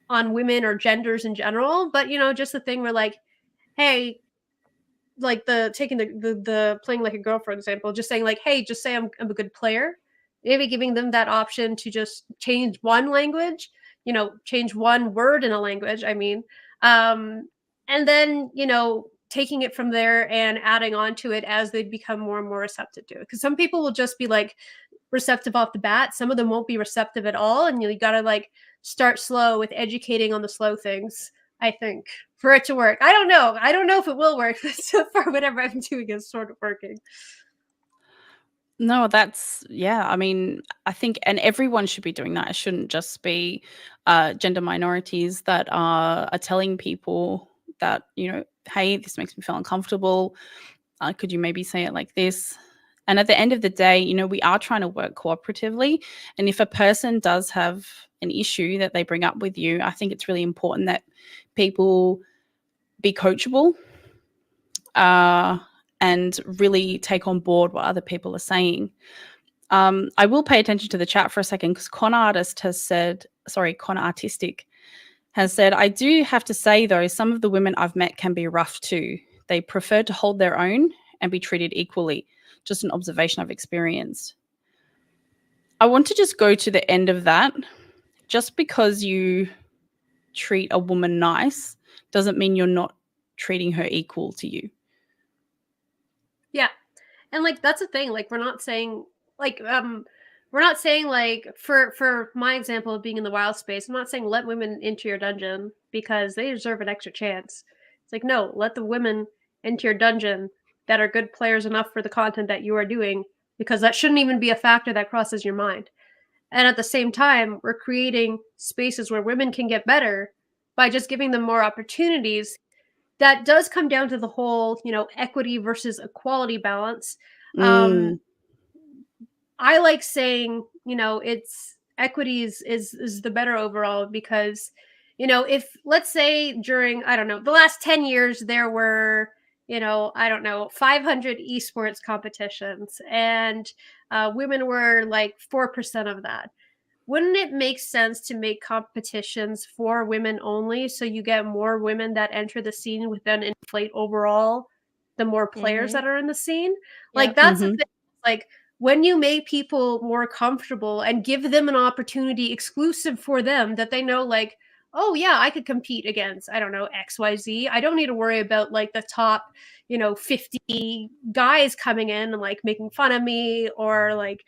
women or genders in general, but just the thing where like, hey, like taking the playing like a girl, for example, just saying like, hey, just say I'm a good player, maybe giving them that option to just change one language, change one word in a language, I mean, and then taking it from there and adding on to it as they become more and more receptive to it, because some people will just be like receptive off the bat, some of them won't be receptive at all, and you gotta like start slow with educating on the slow things, I think, for it to work. I don't know if it will work, but so far whatever I'm doing is sort of working. No, I mean, I think, and everyone should be doing that. It shouldn't just be gender minorities that are telling people that, hey, this makes me feel uncomfortable. Could you maybe say it like this? And at the end of the day, we are trying to work cooperatively. And if a person does have an issue that they bring up with you, I think it's really important that people be coachable and really take on board what other people are saying. I will pay attention to the chat for a second, because Connor Artistic has said, I do have to say, though, some of the women I've met can be rough too. They prefer to hold their own and be treated equally. Just an observation I've experienced. I want to just go to the end of that. Just because you treat a woman nice doesn't mean you're not treating her equal to you. Yeah. And like, that's the thing. Like, we're not saying like, for my example of being in the wild space, I'm not saying let women into your dungeon because they deserve an extra chance. It's like, no, let the women into your dungeon that are good players enough for the content that you are doing, because that shouldn't even be a factor that crosses your mind. And at the same time, we're creating spaces where women can get better by just giving them more opportunities. That does come down to the whole, equity versus equality balance. I like saying, it's equity is the better overall, because, if, let's say, during, I don't know, the last 10 years, there were, 500 esports competitions, and women were like 4% of that. Wouldn't it make sense to make competitions for women only, so you get more women that enter the scene, with then inflate overall the more players that are in the scene? Like, that's the thing. Like, when you make people more comfortable and give them an opportunity exclusive for them, that they know, like, oh yeah, I could compete against, I don't know, XYZ. I don't need to worry about like the top, 50 guys coming in and like making fun of me, or like,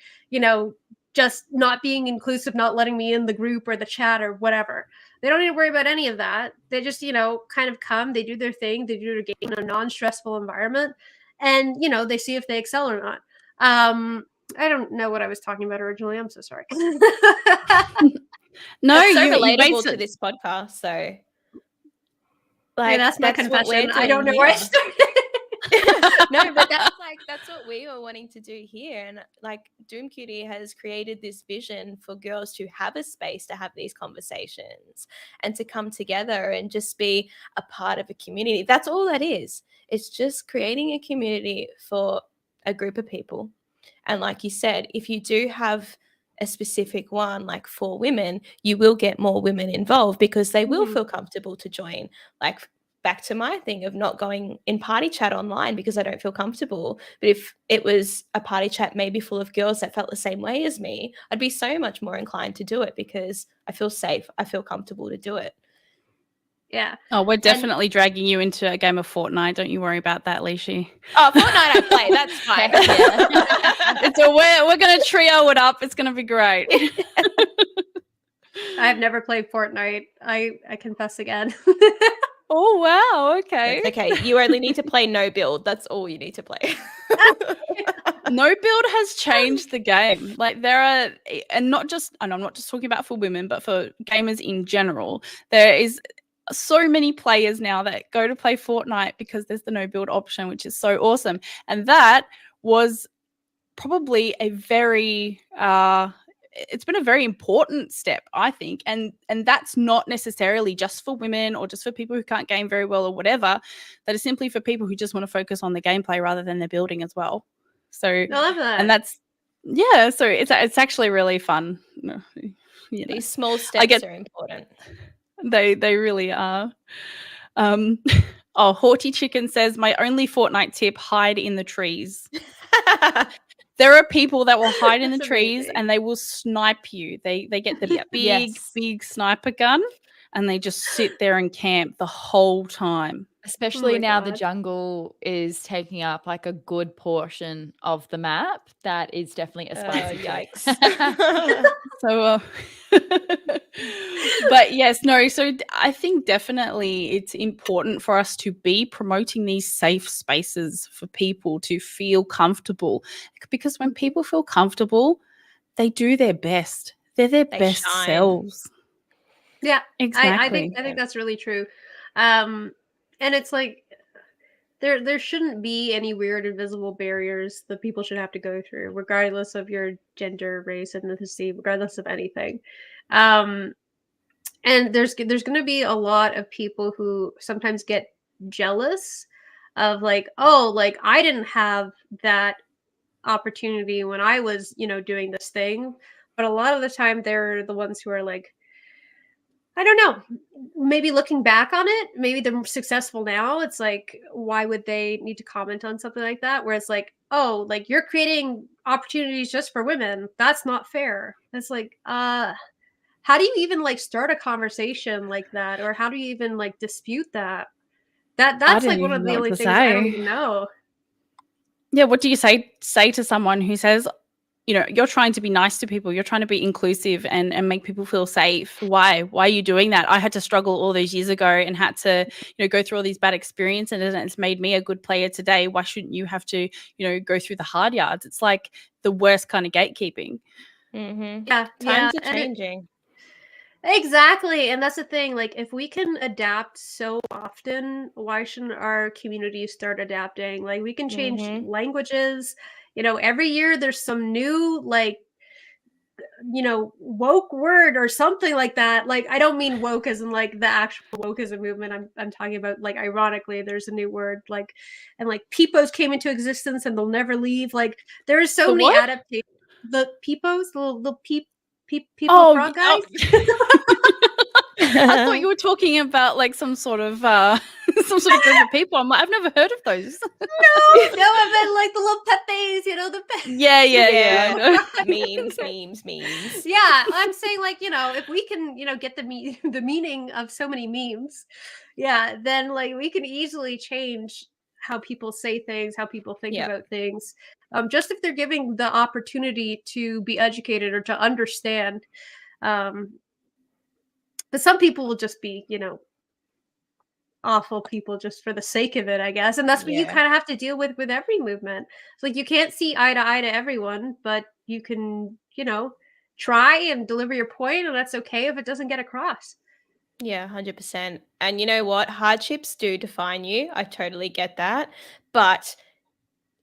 just not being inclusive, not letting me in the group or the chat or whatever. They don't need to worry about any of that. They just, kind of come, they do their thing, they do their game in a non-stressful environment, and, they see if they excel or not. I don't know what I was talking about originally. I'm so sorry. No, it's so relatable to this podcast. So, like, that's my confession. I don't know where I started. No, but that's what we were wanting to do here. And like, Doomcutie has created this vision for girls to have a space to have these conversations and to come together and just be a part of a community. That's all that is. It's just creating a community for a group of people. And like you said, if you do have a specific one, like for women, you will get more women involved because they will feel comfortable to join. Like, back to my thing of not going in party chat online because I don't feel comfortable. But if it was a party chat maybe full of girls that felt the same way as me, I'd be so much more inclined to do it because I feel safe. I feel comfortable to do it. Yeah. Oh, we're definitely dragging you into a game of Fortnite. Don't you worry about that, Liessshy. Oh, Fortnite I play. That's fine. Yeah. We're going to trio it up. It's going to be great. I've never played Fortnite. I confess again. Oh, wow. Okay. That's okay. You only need to play no build. That's all you need to play. No build has changed the game. Like, there are, and I'm not just talking about for women, but for gamers in general, there is so many players now that go to play Fortnite because there's the no build option, which is so awesome. And that was probably a very it's been a very important step, I think, and that's not necessarily just for women or just for people who can't game very well or whatever. That is simply for people who just want to focus on the gameplay rather than their building as well. So I love that. and that's so it's actually really fun. These small steps are important. They really are. Haughty Chicken says, my only Fortnite tip: hide in the trees. There are people that will hide in the trees and they will snipe you. They get the big sniper gun and they just sit there and camp the whole time. Especially now the jungle is taking up like a good portion of the map. That is definitely a spicy yikes. So but yes, no, so I think definitely it's important for us to be promoting these safe spaces for people to feel comfortable, because when people feel comfortable, they do their best. They're their best selves. Yeah, exactly. I think that's really true. And it's like there shouldn't be any weird invisible barriers that people should have to go through, regardless of your gender, race, ethnicity, regardless of anything. And there's going to be a lot of people who sometimes get jealous of like, oh, like I didn't have that opportunity when I was, doing this thing. But a lot of the time they're the ones who are like, I don't know, maybe looking back on it, maybe they're successful now. It's like, why would they need to comment on something like that? Where it's like, oh, like you're creating opportunities just for women. That's not fair. It's like, how do you even like start a conversation like that? Or how do you even like dispute that? That's like one of the only things I don't even know. Yeah, what do you say to someone who says, you're trying to be nice to people, you're trying to be inclusive and make people feel safe. Why are you doing that? I had to struggle all those years ago and had to, go through all these bad experiences, and it's made me a good player today. Why shouldn't you have to, go through the hard yards? It's like the worst kind of gatekeeping. Mm-hmm. Yeah. Times are changing. Exactly. And that's the thing. Like, if we can adapt so often, why shouldn't our communities start adapting? Like, we can change languages. Every year there's some new, like, woke word or something like that. Like, I don't mean woke as in like the actual wokeism movement. I'm talking about like ironically, there's a new word like, and like peepos came into existence and they'll never leave. Like, there are so many adaptations. The peepos, the little people frog guys. I thought you were talking about like some sort of group of people. I'm like, I've never heard of those. No, I meant like the little pepes, Yeah. memes. Yeah, I'm saying like, if we can, get the meaning of so many memes, then like we can easily change how people say things, how people think about things. Just if they're giving the opportunity to be educated or to understand. But some people will just be, awful people just for the sake of it, I guess. And that's what you kind of have to deal with every movement. It's like you can't see eye to eye to everyone, but you can, try and deliver your point, and that's okay if it doesn't get across. Yeah, 100%. And you know what? Hardships do define you. I totally get that. But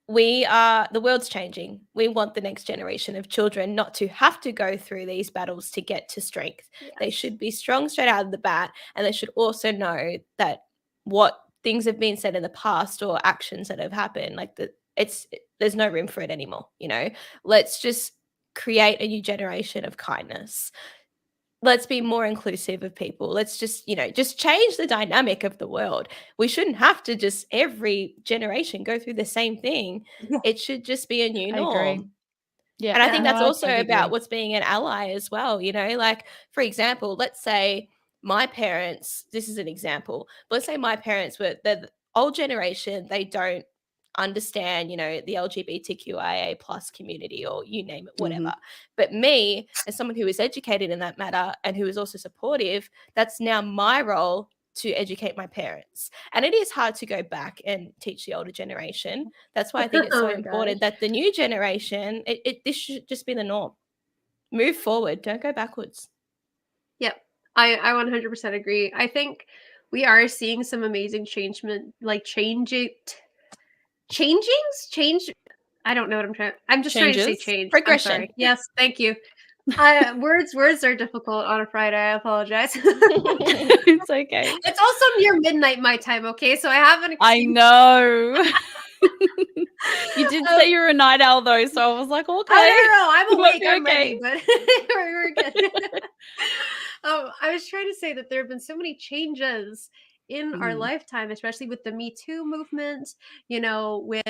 the world's changing. We want the next generation of children not to have to go through these battles to get to strength. Yes. They should be strong straight out of the bat, and they should also know that what things have been said in the past or actions that have happened, like there's no room for it anymore. Let's just create a new generation of kindness. Let's be more inclusive of people. Let's just change the dynamic of the world. We shouldn't have to just every generation go through the same thing. Yeah. It should just be a new norm. I agree. Yeah. And I think that's also about what's being an ally as well. Like, for example, let's say my parents, this is an example, but let's say my parents were the old generation, they don't understand, the LGBTQIA plus community, or you name it, whatever. But me, as someone who is educated in that matter and who is also supportive, that's now my role to educate my parents. And it is hard to go back and teach the older generation. That's why I think it's so important that the new generation, this should just be the norm. Move forward, don't go backwards. Yep. I 100% agree. I think we are seeing some amazing change I don't know what I'm just trying to say Changes? change. Progression. I'm sorry. Yes, thank you. Words are difficult on a Friday. I apologize. It's okay. It's also near midnight my time, okay? So I have an I excuse. know. You did say you're a night owl though, so I was like, okay. Oh, no, I'm You might awake. be I'm okay. ready, but we're good. I was trying to say that there have been so many changes in our lifetime, especially with the Me Too movement, with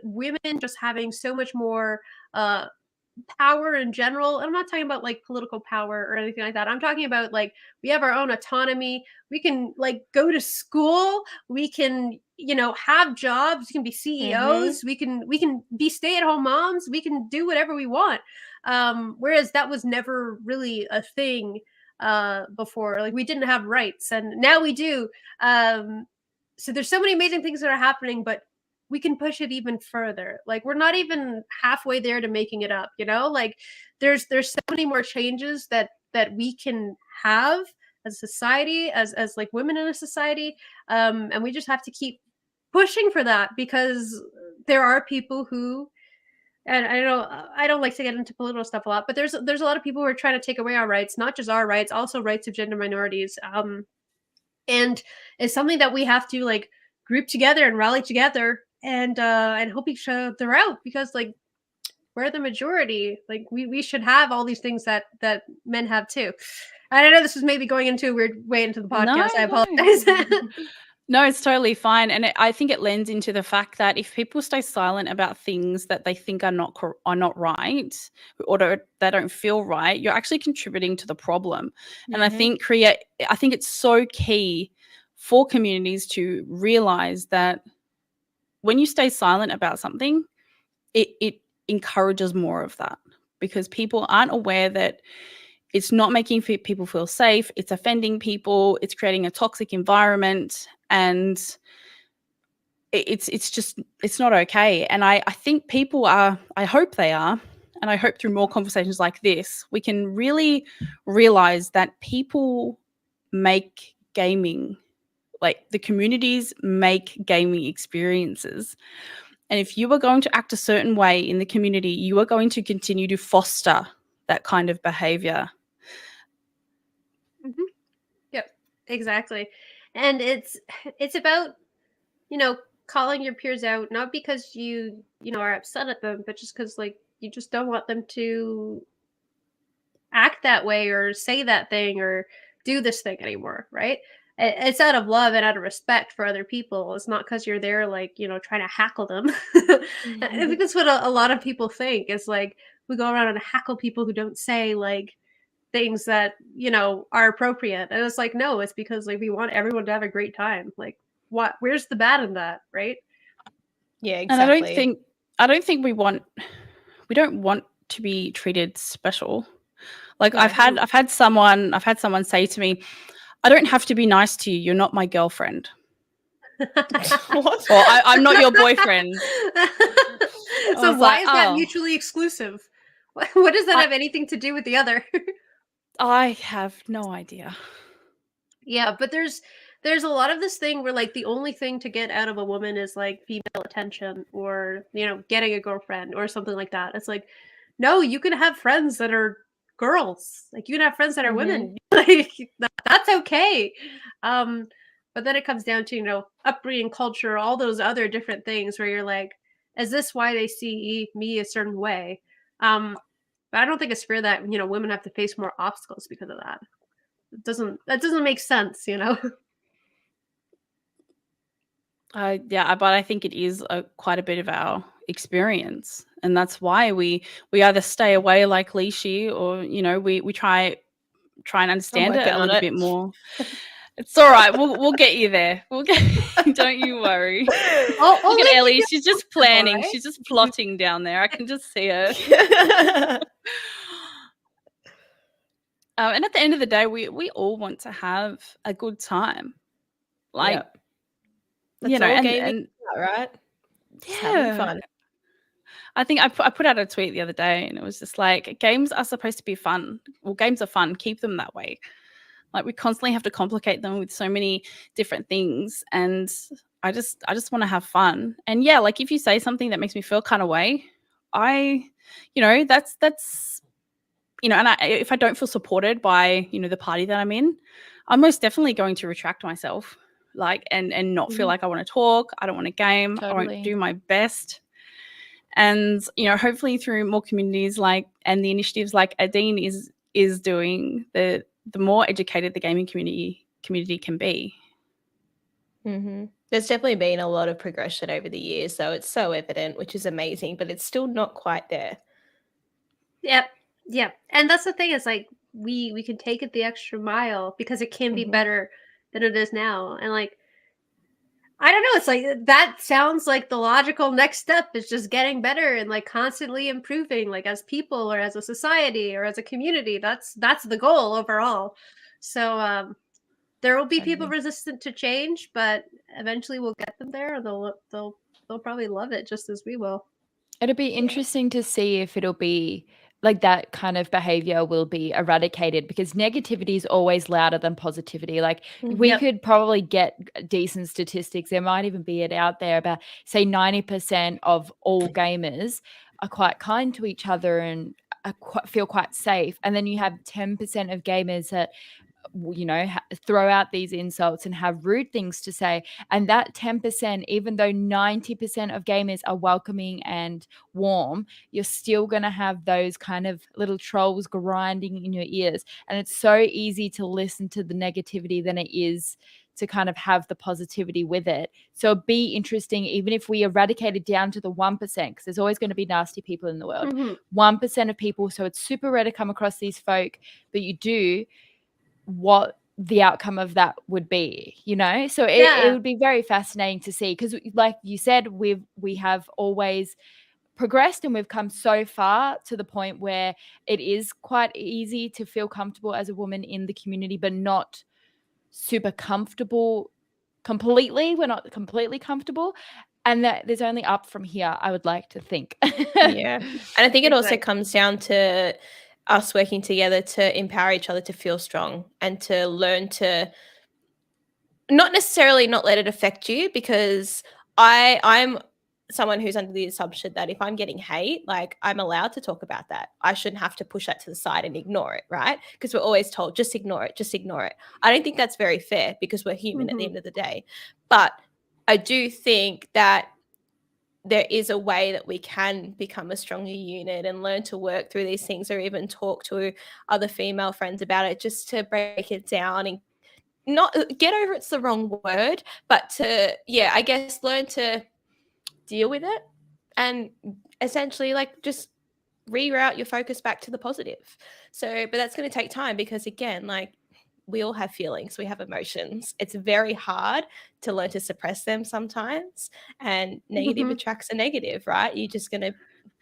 women just having so much more power in general. And I'm not talking about like political power or anything like that. I'm talking about like we have our own autonomy. We can like go to school. We can, have jobs. We can be CEOs. We can be stay-at-home moms. We can do whatever we want. Whereas that was never really a thing before. Like we didn't have rights, and now we do. So there's so many amazing things that are happening, but we can push it even further. Like we're not even halfway there to making it up, like there's so many more changes that we can have as a society, as like women in a society. And we just have to keep pushing for that, because there are people who, and I don't like to get into political stuff a lot, but there's a lot of people who are trying to take away our rights, not just our rights, also rights of gender minorities. And it's something that we have to like group together and rally together and help each other out, because like we're the majority. Like we should have all these things that men have too. And I know this was maybe going into a weird way into the podcast. I apologize. No, it's totally fine. And I think it lends into the fact that if people stay silent about things that they think are not right, or they don't feel right, you're actually contributing to the problem. And I think it's so key for communities to realize that when you stay silent about something, it encourages more of that, because people aren't aware that it's not making people feel safe. It's offending people. It's creating a toxic environment, and it's not okay. And I think people are. I hope they are, and I hope through more conversations like this, we can really realize that people make gaming, like the communities make gaming experiences. And if you are going to act a certain way in the community, you are going to continue to foster that kind of behavior. Yep, exactly. And it's about, calling your peers out, not because you are upset at them, but just because like you just don't want them to act that way or say that thing or do this thing anymore, right? It's out of love and out of respect for other people. It's not because you're there like, trying to hackle them. I think that's what a lot of people think. It's like we go around and hackle people who don't say like things that, are appropriate. And it's like, no, it's because like we want everyone to have a great time. Like where's the bad in that, right? Yeah, exactly. And I don't think we don't want to be treated special. Like I've had someone say to me, I don't have to be nice to you. You're not my girlfriend. What? Or I'm not your boyfriend. So why is that mutually exclusive? What does that have anything to do with the other? I have no idea. Yeah, but there's a lot of this thing where like the only thing to get out of a woman is like female attention, or getting a girlfriend or something like that. It's like, no, you can have friends that are girls. Like you can have friends that are women. Like that's okay. But then it comes down to upbringing, culture, all those other different things where you're like, is this why they see me a certain way? But I don't think it's fair that women have to face more obstacles because of that. That doesn't make sense, Yeah, but I think it is quite a bit of our experience, and that's why we either stay away like Liessshy, or we try and understand it a little bit more. It's all right. We'll get you there. Don't you worry. Look at Ellie. She's just planning. Right? She's just plotting down there. I can just see her. And at the end of the day, we all want to have a good time. Like, that's all gaming, right? Yeah. Having fun. I think I put out a tweet the other day, and it was just like, games are supposed to be fun. Well, games are fun. Keep them that way. Like we constantly have to complicate them with so many different things, and I just want to have fun. And yeah, like if you say something that makes me feel kind of way, that's and if I don't feel supported by the party that I'm in, I'm most definitely going to retract myself, and not feel like I want to talk. I don't want to game. I won't Totally. do my best. And hopefully through more communities and the initiatives like Adeen is doing, the more educated the gaming community can be. There's definitely been a lot of progression over the years, so it's so evident, which is amazing, but it's still not quite there. Yep. And that's the thing, is like we can take it the extra mile because it can be better than it is now. And like, I don't know, it's like that sounds like the logical next step is just getting better and like constantly improving, like as people or as a society or as a community. That's the goal overall. So there will be people resistant to change, but eventually we'll get them there, and they'll probably love it just as we will. It'll be interesting to see if it'll be like that kind of behavior will be eradicated, because negativity is always louder than positivity. Like we could probably get decent statistics. There might even be it out there about, say, 90% of all gamers are quite kind to each other and feel quite safe. And then you have 10% of gamers that throw out these insults and have rude things to say. And that 10%, even though 90% of gamers are welcoming and warm, you're still going to have those kind of little trolls grinding in your ears. And it's so easy to listen to the negativity than it is to kind of have the positivity with it. So it'd be interesting, even if we eradicate it down to the 1%, because there's always going to be nasty people in the world. 1% of people. So it's super rare to come across these folk, but you do, what the outcome of that would be, so it would be very fascinating to see, because like you said, we have always progressed and we've come so far to the point where it is quite easy to feel comfortable as a woman in the community, but not super comfortable completely. We're not completely comfortable, and that there's only up from here, I would like to think. And I think it also comes down to us working together to empower each other to feel strong and to learn to not necessarily not let it affect you, because I'm someone who's under the assumption that if I'm getting hate, like, I'm allowed to talk about that. I shouldn't have to push that to the side and ignore it, right? Because we're always told, just ignore it, just ignore it. I don't think that's very fair, because we're human at the end of the day. But I do think that there is a way that we can become a stronger unit and learn to work through these things, or even talk to other female friends about it, just to break it down and not get over it's the wrong word, but to, I guess, learn to deal with it and essentially like just reroute your focus back to the positive. So, but that's going to take time, because again, like, we all have feelings, we have emotions. It's very hard to learn to suppress them sometimes, and negative attracts a negative, right? You're just going to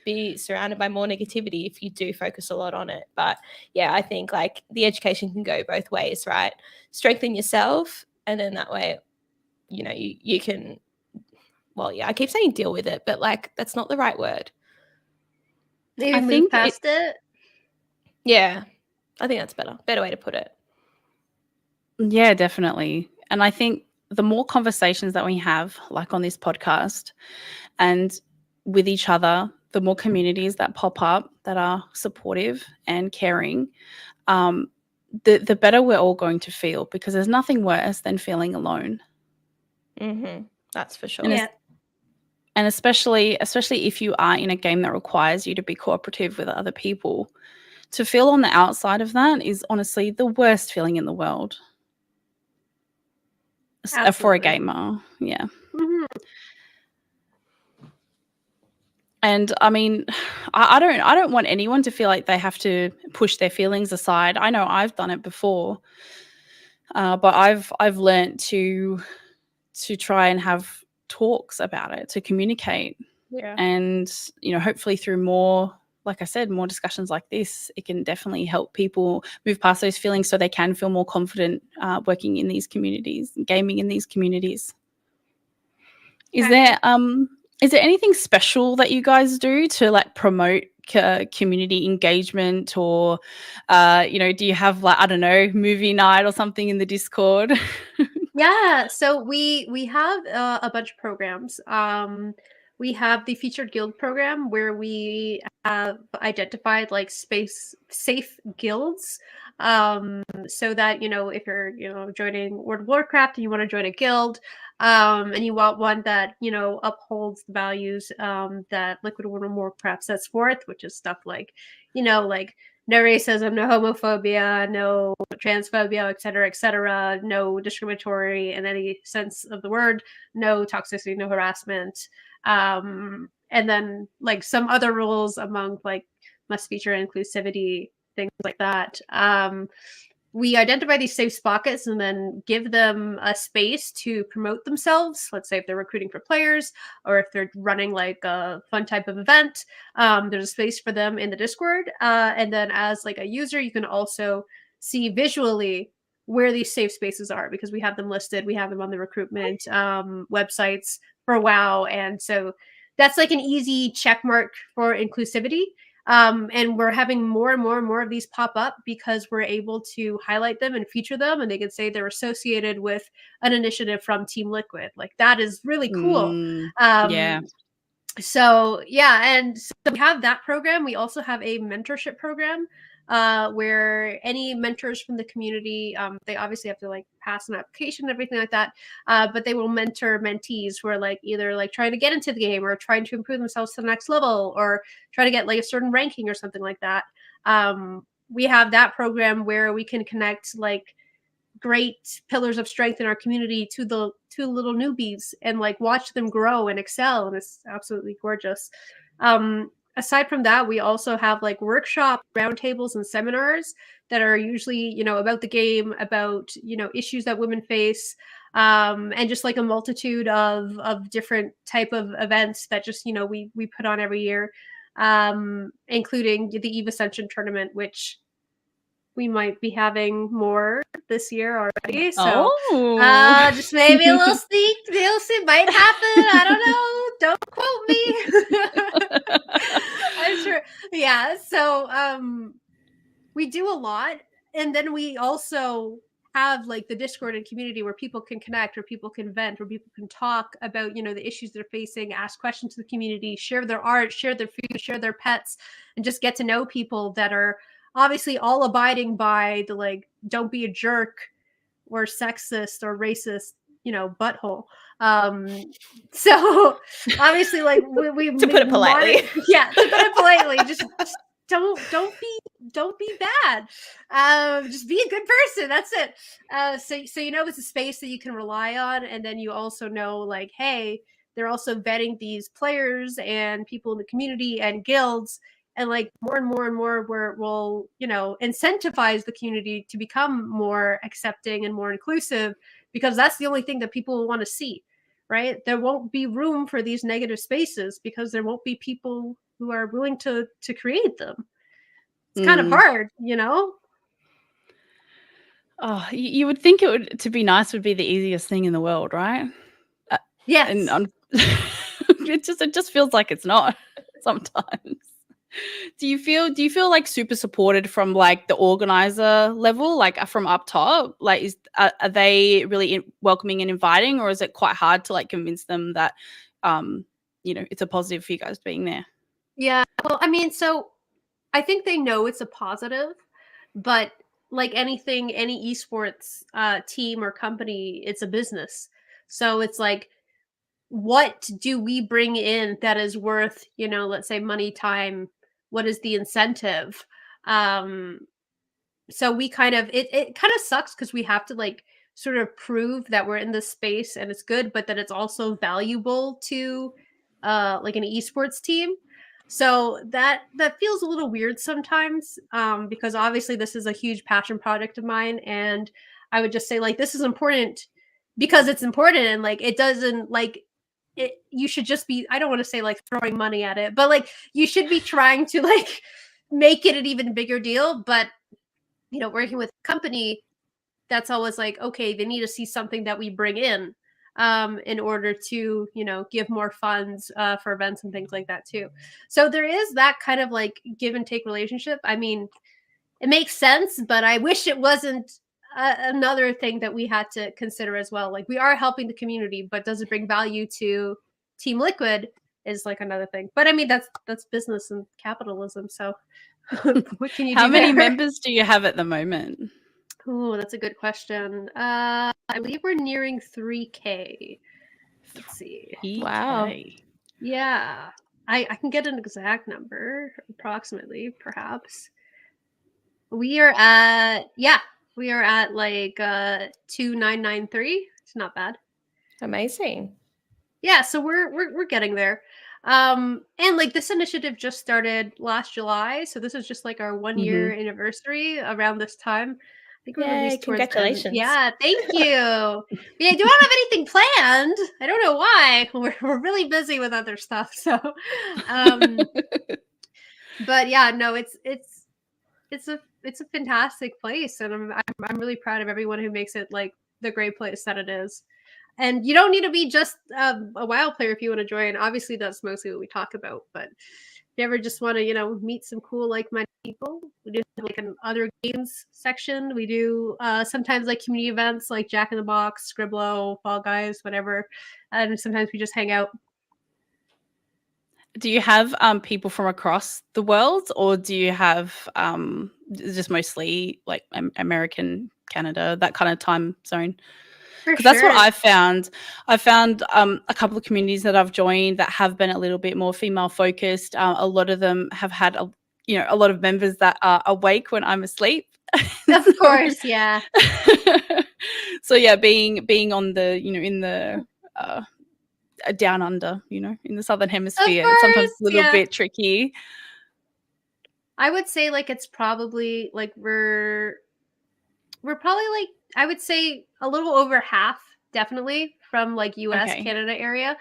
be surrounded by more negativity if you do focus a lot on it. But I think like the education can go both ways, right? Strengthen yourself, and then that way, you can, I keep saying deal with it, but like, that's not the right word. Maybe move past it. Yeah, I think that's better way to put it. Yeah, definitely. And I think the more conversations that we have, like on this podcast and with each other, the more communities that pop up that are supportive and caring, the better we're all going to feel, because there's nothing worse than feeling alone. That's for sure. And especially if you are in a game that requires you to be cooperative with other people, to feel on the outside of that is honestly the worst feeling in the world. Absolutely. For a gamer. Yeah. And I mean, I don't want anyone to feel like they have to push their feelings aside. I know I've done it before, but I've learned to try and have talks about it, to communicate, and hopefully through more, like I said, more discussions like this, it can definitely help people move past those feelings, so they can feel more confident working in these communities, gaming in these communities. Is there anything special that you guys do to like promote community engagement, or do you have, like, I don't know, movie night or something in the Discord? So we have a bunch of programs. we have the featured guild program where we have identified like safe guilds, so that, you know, if you're, you know, joining World of Warcraft and you want to join a guild, and you want one that, you know, upholds the values that Liquid Warcraft sets forth, which is stuff like, you know, like no racism, no homophobia, no transphobia, et cetera, no discriminatory in any sense of the word, no toxicity, no harassment, and then like some other rules among like must feature inclusivity, things like that. We identify these safe pockets and then give them a space to promote themselves. Let's say if they're recruiting for players or if they're running like a fun type of event, there's a space for them in the Discord. And then as like a user, you can also see visually where these safe spaces are because we have them listed. We have them on the recruitment websites for WoW. And so that's like an easy check mark for inclusivity. And we're having more and more of these pop up because we're able to highlight them and feature them, and they can say they're associated with an initiative from Team Liquid. Like that is really cool. Yeah. So yeah, and so we have that program. We also have a mentorship program where any mentors from the community, they obviously have to like pass an application and everything like that, but they will mentor mentees who are like either like trying to get into the game or trying to improve themselves to the next level or try to get like a certain ranking or something like that. We have that program where we can connect like great pillars of strength in our community to the little newbies and like watch them grow and excel, and it's absolutely gorgeous. Aside from that, we also have like workshop roundtables and seminars that are usually, you know, about the game, about, you know, issues that women face, and just like a multitude of different type of events that just, you know, we put on every year, including the Eve Ascension tournament, which we might be having more this year already. So just maybe a little sneak. It might happen. I don't know. Don't quote me. I'm sure. Yeah. So we do a lot. And then we also have like the Discord and community where people can connect, where people can vent, where people can talk about, you know, the issues they're facing, ask questions to the community, share their art, share their food, share their pets, and just get to know people that are obviously all abiding by the like don't be a jerk or sexist or racist, you know, butthole. So obviously like we to put it politely. Yeah, to put it politely, just don't be bad. Just be a good person. That's it. So you know it's a space that you can rely on, and then you also know like, hey, they're also vetting these players and people in the community and guilds, and like more and more we'll, you know, incentivize the community to become more accepting and more inclusive, because that's the only thing that people want to see, right? There won't be room for these negative spaces because there won't be people who are willing to create them. It's kind of hard, you know? Oh, you would think it would, to be nice would be the easiest thing in the world, right? Yes. And it just feels like it's not sometimes. Do you feel like super supported from like the organizer level, like from up top? Like, are they really welcoming and inviting, or is it quite hard to like convince them that, you know, it's a positive for you guys being there? Yeah. Well, I mean, so I think they know it's a positive, but like anything, any esports team or company, it's a business. So it's like, what do we bring in that is worth, you know, let's say money, time? What is the incentive? So we kind of, it kind of sucks because we have to like sort of prove that we're in this space and it's good, but that it's also valuable to like an esports team. So that feels a little weird sometimes, because obviously this is a huge passion project of mine, and I would just say like this is important because it's important, and like it doesn't like it. You should just be, I don't want to say like throwing money at it, but like you should be trying to like make it an even bigger deal. But you know, working with a company, that's always like, okay, they need to see something that we bring in order to, you know, give more funds for events and things like that too. So there is that kind of like give and take relationship. I mean, it makes sense, but I wish it wasn't another thing that we had to consider as well. Like we are helping the community, but does it bring value to Team Liquid? is like another thing. But I mean, that's business and capitalism. So what can you do? How many there? members do you have at the moment? Oh, that's a good question. I believe we're nearing 3K. Let's see. Wow. Yeah. I can get an exact number, approximately, perhaps. We are at like 2993. It's not bad. Amazing. Yeah, so we're getting there. And like this initiative just started last July, so this is just like our 1 year anniversary around this time. I think we're Yay, released towards the end. congratulations. Yeah, thank you. Yeah, I don't have anything planned. I don't know why. We're really busy with other stuff. So but yeah, no, it's a fantastic place, and I'm really proud of everyone who makes it like the great place that it is. And you don't need to be just a WoW player if you want to join. Obviously, that's mostly what we talk about. But if you ever just want to, meet some cool like-minded people, we do have like an other games section. We do sometimes like community events like Jack in the Box, Scribblo, Fall Guys, whatever. And sometimes we just hang out. Do you have people from across the world, or do you have just mostly like American, Canada, that kind of time zone? Because that's what I've found. I found a couple of communities that I've joined that have been a little bit more female focused. A lot of them have had a lot of members that are awake when I'm asleep. Of course, yeah. So yeah, being on the in the down under, in the southern hemisphere, it's sometimes a little bit tricky. I would say like it's probably like we're probably like I would say a little over half, definitely from like US Canada area.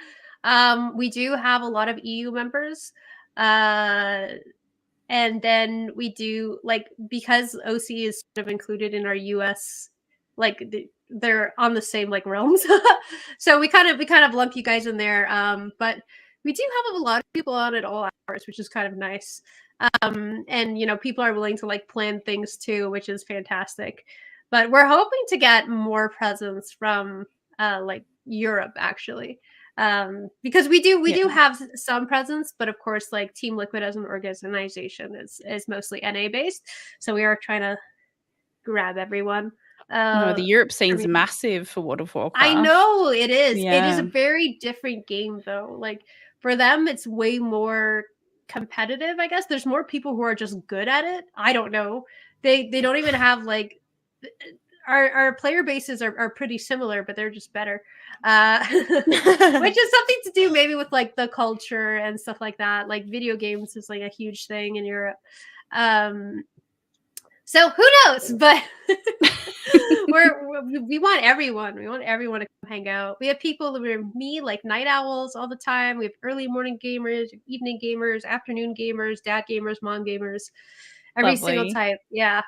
We do have a lot of EU members. And then we do like because OC is sort of included in our US, like they're on the same like realms. So we kind of lump you guys in there. But we do have a lot of people on at all hours, which is kind of nice. And people are willing to like plan things too, which is fantastic. But we're hoping to get more presence from like Europe actually. Because we do have some presence, but of course like Team Liquid as an organization is mostly NA based, so we are trying to grab everyone. No, the Europe scene's massive for World of Warcraft. I know it is. It is a very different game though. Like for them it's way more competitive, I guess. There's more people who are just good at it. I don't know. They don't even have like our player bases are pretty similar, but they're just better. Which is something to do maybe with like the culture and stuff like that. Like video games is like a huge thing in Europe. So who knows? But we want everyone. We want everyone to come hang out. We have people that are like night owls all the time. We have early morning gamers, evening gamers, afternoon gamers, dad gamers, mom gamers, every single type. Yeah.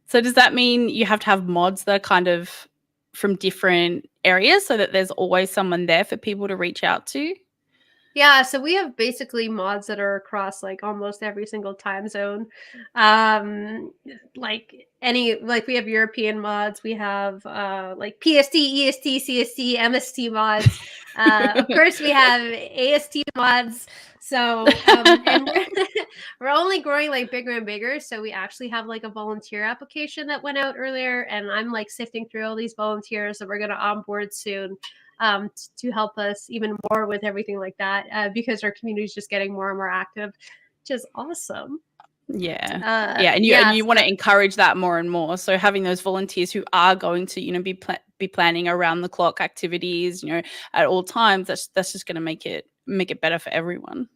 So does that mean you have to have mods that are kind of from different areas so that there's always someone there for people to reach out to? Yeah, so we have basically mods that are across like almost every single time zone. Like we have European mods, we have like PST, EST, CST, MST mods. Of course we have AST mods. So and we're only growing like bigger and bigger. So we actually have like a volunteer application that went out earlier, and I'm like sifting through all these volunteers that we're gonna onboard soon. To help us even more with everything like that, because our community is just getting more and more active, which is awesome. And you want to encourage that more and more. So having those volunteers who are going to be planning around the clock activities at all times, that's just going to make it better for everyone.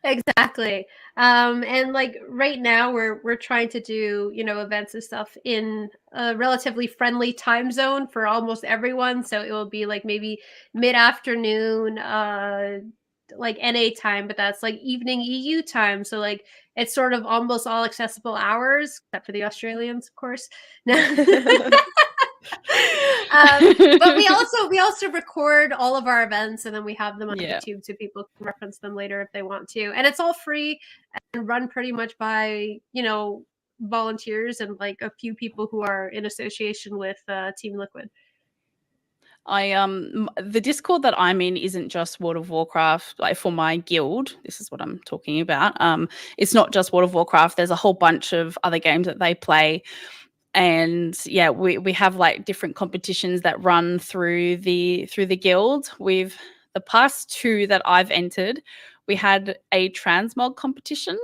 Exactly. And like right now we're trying to do, events and stuff in a relatively friendly time zone for almost everyone. So it will be like maybe mid-afternoon, like NA time, but that's like evening EU time. So like it's sort of almost all accessible hours, except for the Australians, of course. But we also record all of our events, and then we have them on YouTube so people can reference them later if they want to. And it's all free and run pretty much by volunteers and like a few people who are in association with Team Liquid. The Discord that I'm in isn't just World of Warcraft. Like for my guild, this is what I'm talking about. It's not just World of Warcraft. There's a whole bunch of other games that they play. And yeah, we have like different competitions that run through the guild. We've the past 2 that I've entered, we had a transmog competition.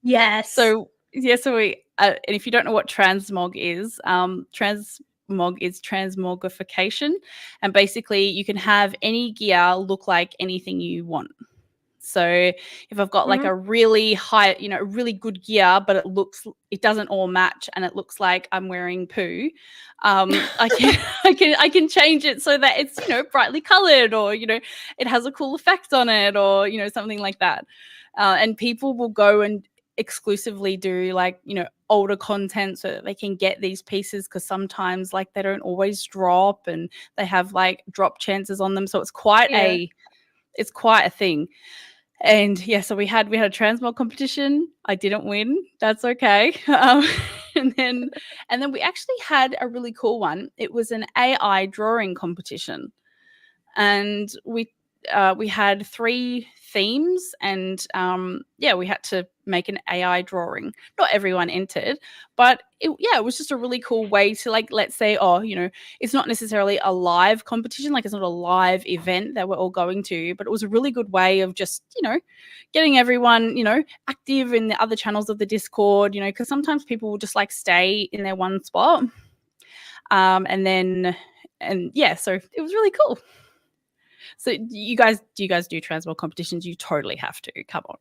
Yes. So yeah, so we and if you don't know what transmog is transmogrification, and basically you can have any gear look like anything you want. So if I've got like a really high, really good gear, but it doesn't all match, and it looks like I'm wearing poo, I can change it so that it's brightly colored, or it has a cool effect on it, or something like that. And people will go and exclusively do like older content so that they can get these pieces, because sometimes like they don't always drop, and they have like drop chances on them. So it's quite a thing. And yeah, so we had a transmog competition. I didn't win. That's okay. And then we actually had a really cool one. It was an AI drawing competition, and we had 3 themes, and we had to make an AI drawing. Not everyone entered, but it was just a really cool way to, like, let's say, it's not necessarily a live competition, like it's not a live event that we're all going to, but it was a really good way of just getting everyone active in the other channels of the Discord, because sometimes people will just like stay in their one spot, so it was really cool. So do you guys do transmog competitions? You totally have to. Come on.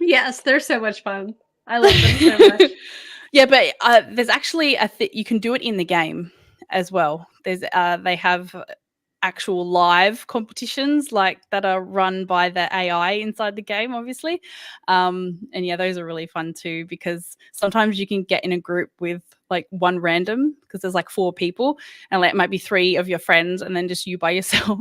Yes, they're so much fun. I love them so much. Yeah, but there's actually you can do it in the game as well. There's they have actual live competitions like that are run by the AI inside the game, obviously. And yeah, those are really fun too, because sometimes you can get in a group with like one random, because there's like 4 people, and like it might be 3 of your friends, and then just you by yourself,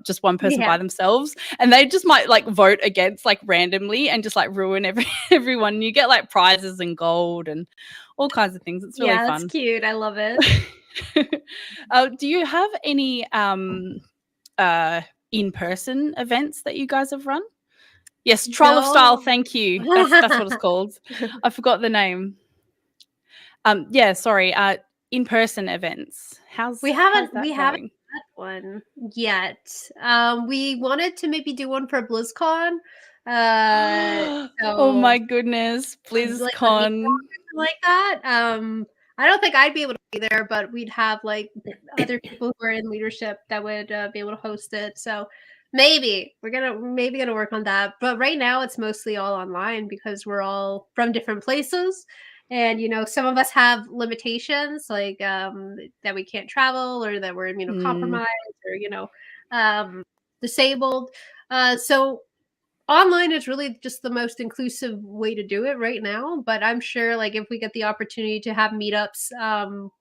just one person by themselves, and they just might like vote against like randomly and just like ruin everyone. You get like prizes and gold and all kinds of things. It's really fun. That's cute. I love it. Do you have any in-person events that you guys have run? Yes, Troll of Style. Thank you. That's what it's called. I forgot the name. Sorry. In-person events. We haven't that one yet. We wanted to maybe do one for BlizzCon. Oh my goodness, BlizzCon. Like that. I don't think I'd be able to be there, but we'd have like other people who are in leadership that would be able to host it. So maybe we're gonna work on that. But right now it's mostly all online, because we're all from different places. And some of us have limitations, like that we can't travel, or that we're immunocompromised, or disabled. So online is really just the most inclusive way to do it right now. But I'm sure, like, if we get the opportunity to have meetups,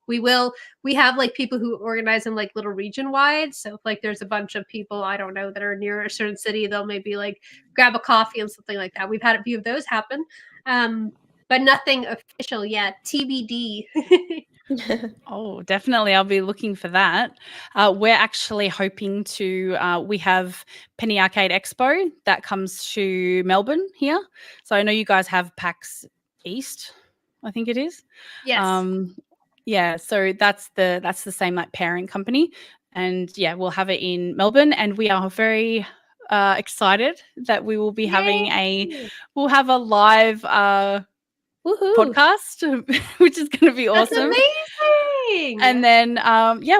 we will. We have like people who organize them like little region wide. So if like there's a bunch of people I don't know that are near a certain city, they'll maybe like grab a coffee and something like that. We've had a few of those happen. But nothing official yet. TBD. Oh, definitely. I'll be looking for that. We're actually hoping to, we have Penny Arcade Expo that comes to Melbourne here. So I know you guys have PAX East, I think it is. Yes. Yeah, so that's the same like parent company. And yeah, we'll have it in Melbourne, and we are very excited that we will be having we'll have a live podcast, which is going to be awesome. That's amazing. And then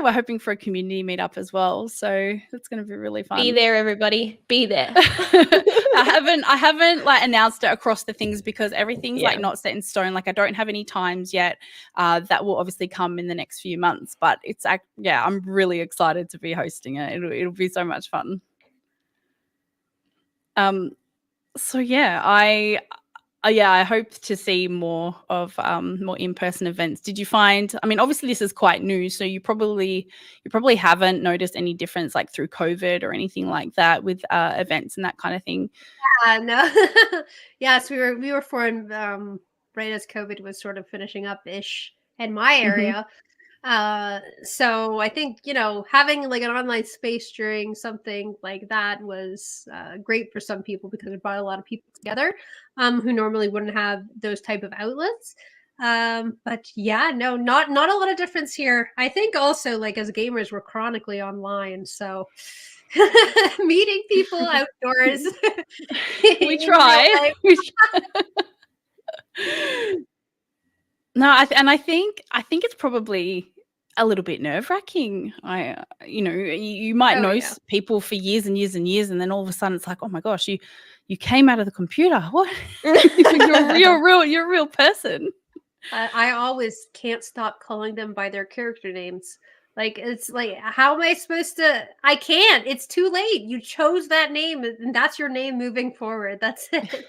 we're hoping for a community meetup as well, so that's going to be really fun. Be there, everybody. Be there. I haven't like announced it across the things, because everything's like not set in stone. Like I don't have any times yet. That will obviously come in the next few months, but it's I'm really excited to be hosting it. It'll be so much fun. So yeah, I hope to see more of more in-person events. Did you find? I mean, obviously this is quite new, so you probably haven't noticed any difference like through COVID or anything like that with events and that kind of thing. No. Yes, we were formed right as COVID was sort of finishing up ish in my area. So I think, you know, having like an online space during something like that was great for some people because it brought a lot of people together who normally wouldn't have those type of outlets. But yeah, no, not a lot of difference here. I think also like as gamers, we're chronically online, so meeting people outdoors. We try. No, I think it's probably a little bit nerve-wracking. You know, you might know people for years and years and years, and then all of a sudden it's like, oh my gosh, you came out of the computer. What? you're a real person. I always can't stop calling them by their character names. Like, it's like, how am I supposed to? I can't. It's too late. You chose that name, and that's your name moving forward. That's it.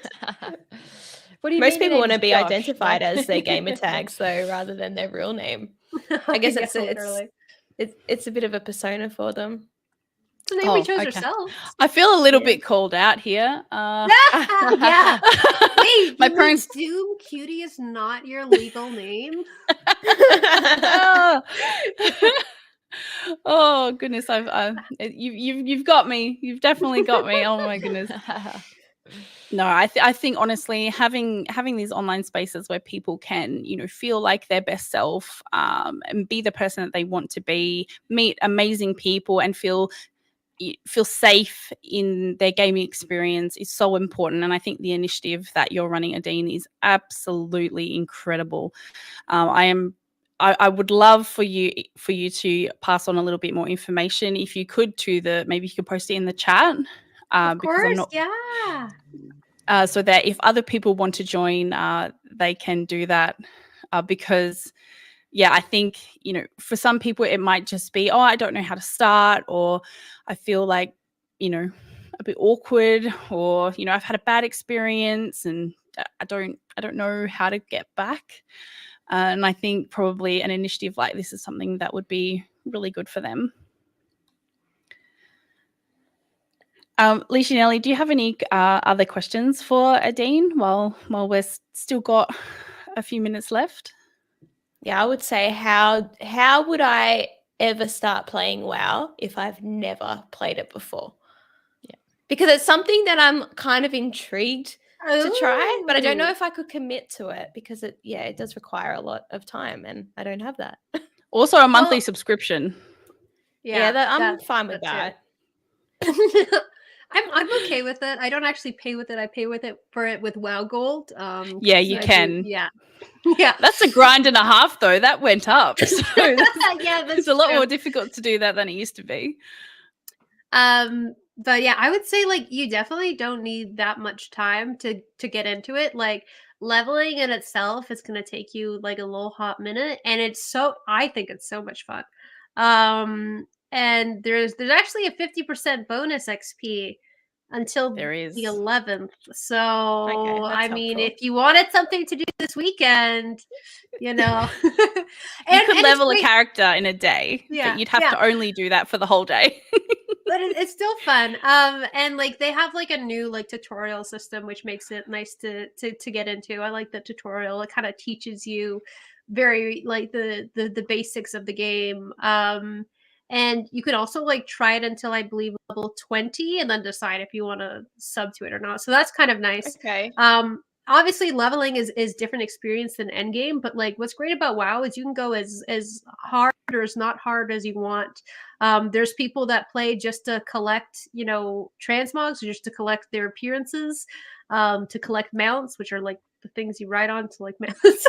What do you Most people want to be identified as their gamer tags, though, rather than their real name. I guess it's a bit of a persona for them. It's the name we chose ourselves. I feel a little bit called out here. Yeah. Wait, my parents. Doomcutie is not your legal name. Oh goodness, you've got me. You've definitely got me. Oh my goodness. No, I think honestly, having these online spaces where people can, you know, feel like their best self, and be the person that they want to be, meet amazing people, and feel safe in their gaming experience is so important. And I think the initiative that you're running, Adeen, is absolutely incredible. I would love for you to pass on a little bit more information, if you could, maybe you could post it in the chat. Of course, yeah. So that if other people want to join, they can do that. Because, yeah, I think, you know, for some people it might just be, oh, I don't know how to start, or I feel like, you know, a bit awkward, or, you know, I've had a bad experience and I don't know how to get back. And I think probably an initiative like this is something that would be really good for them. Liessshy and Ellie, do you have any other questions for Adeen while we're still got a few minutes left? Yeah, I would say how would I ever start playing WoW if I've never played it before? Yeah, because it's something that I'm kind of intrigued to try, but I don't know if I could commit to it because it does require a lot of time, and I don't have that. Also, a monthly subscription. Yeah, I'm fine with that. I'm okay with it. I don't actually pay with it. I pay with it with WoW Gold. Yeah, you can. Yeah. That's a grind and a half, though. That went up. So it's a lot more difficult to do that than it used to be. But yeah, I would say like you definitely don't need that much time to get into it. Like leveling in itself is going to take you like a little hot minute, and I think it's so much fun. And there's actually a 50% bonus XP until the 11th. So I mean, if you wanted something to do this weekend, you know, you could level a character in a day, but you'd have to only do that for the whole day. But it's still fun. And like they have like a new like tutorial system, which makes it nice to get into. I like the tutorial. It kind of teaches you very like the basics of the game. And you could also like try it until I believe level 20 and then decide if you want to sub to it or not. So that's kind of nice. Okay. Obviously leveling is different experience than endgame, but like what's great about WoW is you can go as hard or as not hard as you want. There's people that play just to collect, you know, transmogs, or just to collect their appearances, to collect mounts, which are like the things you ride on to like mounts.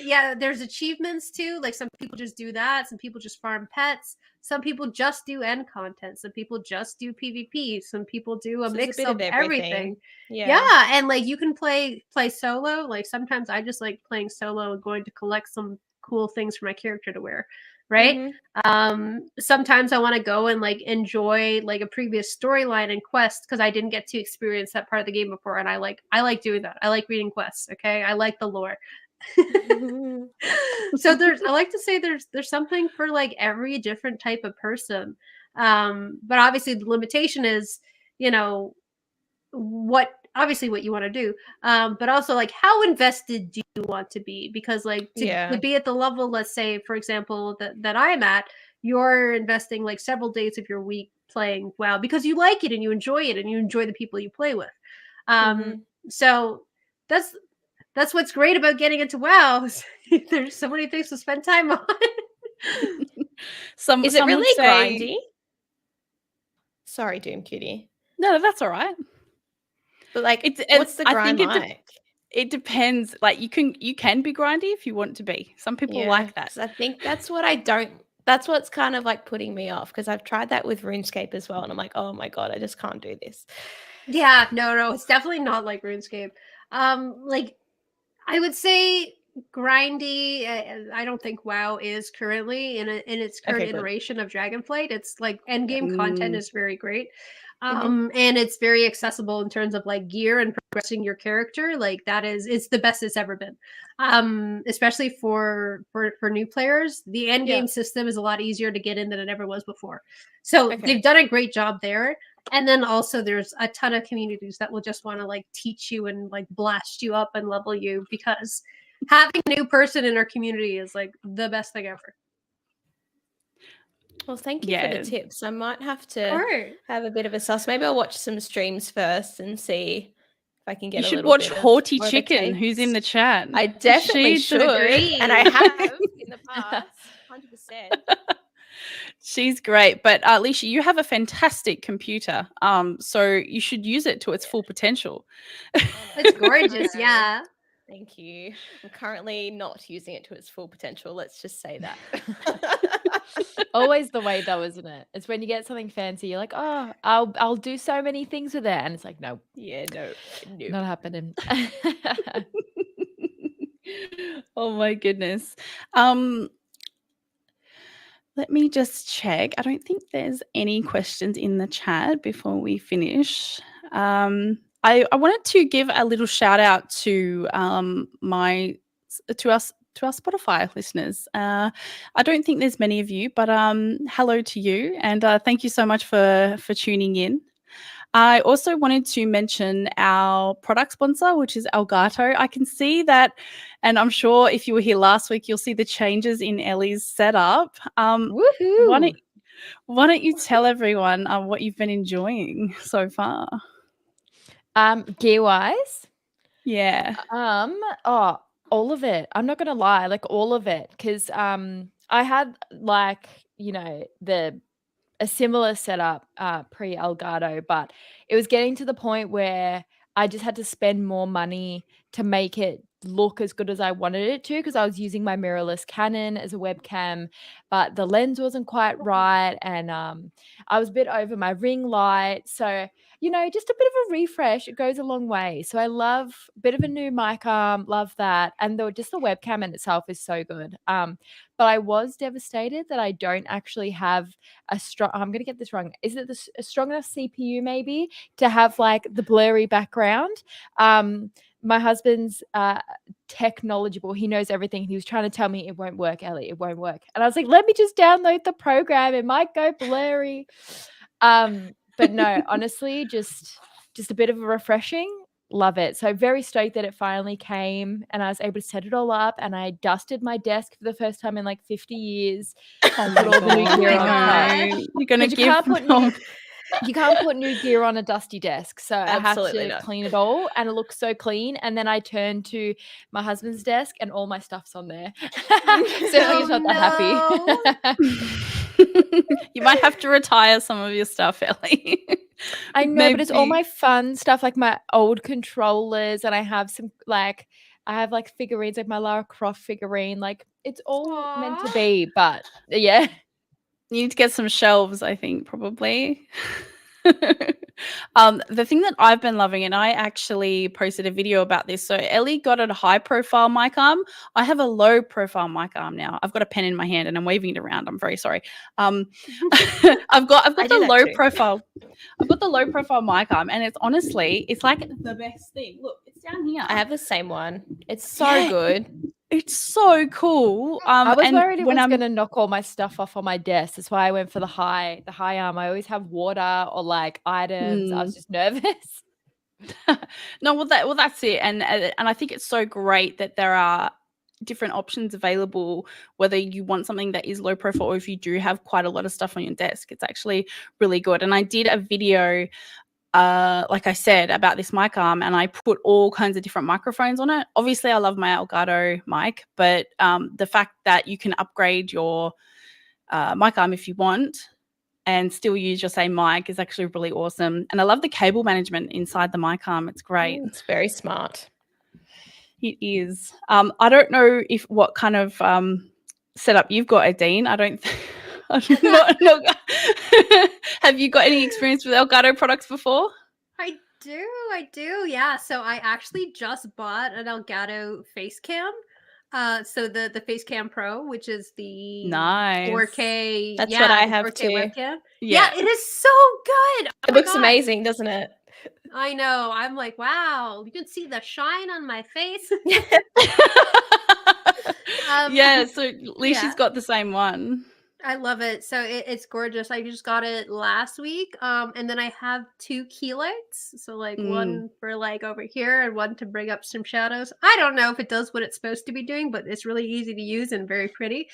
Yeah, there's achievements too. Like some people just do that. Some people just farm pets. Some people just do end content. Some people just do PvP. Some people do a mix of everything. Yeah, and like you can play solo. Like sometimes I just like playing solo and going to collect some cool things for my character to wear. Right. Sometimes I want to go and like enjoy like a previous storyline and quest because I didn't get to experience that part of the game before, and I like doing that. I like reading quests. Okay, I like the lore. So I like to say there's something for like every different type of person. But obviously the limitation is, you know, what obviously what you want to do, but also like how invested do you want to be? Because like to be at the level, let's say for example that I am at, you're investing like several days of your week playing WoW because you like it and you enjoy it and you enjoy the people you play with. So that's what's great about getting into WoW. There's so many things to spend time on. Is it really grindy? Sorry, Doomcutie. No, that's all right. But like, what's the grind like? It depends. Like you can be grindy if you want to be. Some people like that. I think that's what I don't. That's what's kind of like putting me off, because I've tried that with RuneScape as well, and I'm like, oh my god, I just can't do this. Yeah, no, it's definitely not like RuneScape. Like I would say grindy. I don't think WoW is currently in its current iteration of Dragonflight. It's like endgame content is very great. And it's very accessible in terms of like gear and progressing your character. Like it's the best it's ever been. Especially for new players, the end game system is a lot easier to get in than it ever was before. So they've done a great job there. And then also there's a ton of communities that will just want to like teach you and like blast you up and level you, because having a new person in our community is like the best thing ever. Well, thank you for the tips. I might have to have a bit of a sus. Maybe I'll watch some streams first and see if I can get. You should watch Haughty Chicken, who's in the chat. I definitely should, and I have in the past, 100%. She's great, but Liessshy, you have a fantastic computer, so you should use it to its full potential. It's gorgeous, yeah. Thank you. I'm currently not using it to its full potential. Let's just say that. Always the way though, isn't it? It's when you get something fancy, you're like, oh, I'll do so many things with it, and it's like, no, not happening. Oh my goodness. Let me just check. I don't think there's any questions in the chat before we finish. I wanted to give a little shout out to our Spotify listeners. I don't think there's many of you, but hello to you, and thank you so much for tuning in. I also wanted to mention our product sponsor, which is Elgato. I can see that, and I'm sure if you were here last week, you'll see the changes in Ellie's setup. Why don't you tell everyone what you've been enjoying so far? Gear-wise? Yeah. All of it. I'm not gonna lie, like all of it, because I had like, you know, a similar setup pre Elgato, but it was getting to the point where I just had to spend more money to make it look as good as I wanted it to, because I was using my mirrorless Canon as a webcam, but the lens wasn't quite right, and I was a bit over my ring light. So, you know, just a bit of a refresh, it goes a long way. So I love a bit of a new mic arm, love that. And just the webcam in itself is so good. But I was devastated that I don't actually have a strong, I'm going to get this wrong. Is it a strong enough CPU maybe to have like the blurry background? My husband's tech knowledgeable. He knows everything. He was trying to tell me it won't work, Ellie. It won't work. And I was like, let me just download the program. It might go blurry. But no, honestly, just a bit of a refreshing. Love it. So very stoked that it finally came, and I was able to set it all up, and I dusted my desk for the first time in like 50 years. Oh my God. You're going to give you can't put new gear on a dusty desk. So I have to clean it all, and it looks so clean. And then I turned to my husband's desk and all my stuff's on there. So he's not that happy. You might have to retire some of your stuff, Ellie. I know, but it's all my fun stuff, like my old controllers, and I have some like figurines, like my Lara Croft figurine. Like it's all meant to be, but yeah. You need to get some shelves, I think, probably. The thing that I've been loving, and I actually posted a video about this. So Ellie got a high profile mic arm. I have a low profile mic arm now. I've got a pen in my hand and I'm waving it around. I'm very sorry. I've got the low profile. I've got the low profile mic arm, and it's honestly, it's like the best thing. Look, it's down here. I have the same one. It's so good. It's so cool. I was worried it was going to knock all my stuff off on my desk. That's why I went for the high arm. I always have water or like items. I was just nervous. No, well, that's it, and I think it's so great that there are different options available, whether you want something that is low profile or if you do have quite a lot of stuff on your desk. It's actually really good. And I did a video, like I said, about this mic arm, and I put all kinds of different microphones on it. Obviously, I love my Elgato mic, but the fact that you can upgrade your mic arm if you want and still use your same mic is actually really awesome. And I love the cable management inside the mic arm. It's great. It's very smart. It is. I don't know what kind of setup you've got, Adeen. I don't. Have you got any experience with Elgato products before? I do. Yeah. So I actually just bought an Elgato face cam. So the face cam Pro, which is the nice 4K. That's what I have 4K too. webcam. Yeah, it is so good. Oh It looks amazing, doesn't it? I know. I'm like, wow, you can see the shine on my face. Yeah, so Liessy's got the same one. I love it. So it's gorgeous. I just got it last week. And then I have 2 key lights. So like one for like over here and one to bring up some shadows. I don't know if it does what it's supposed to be doing, but it's really easy to use and very pretty.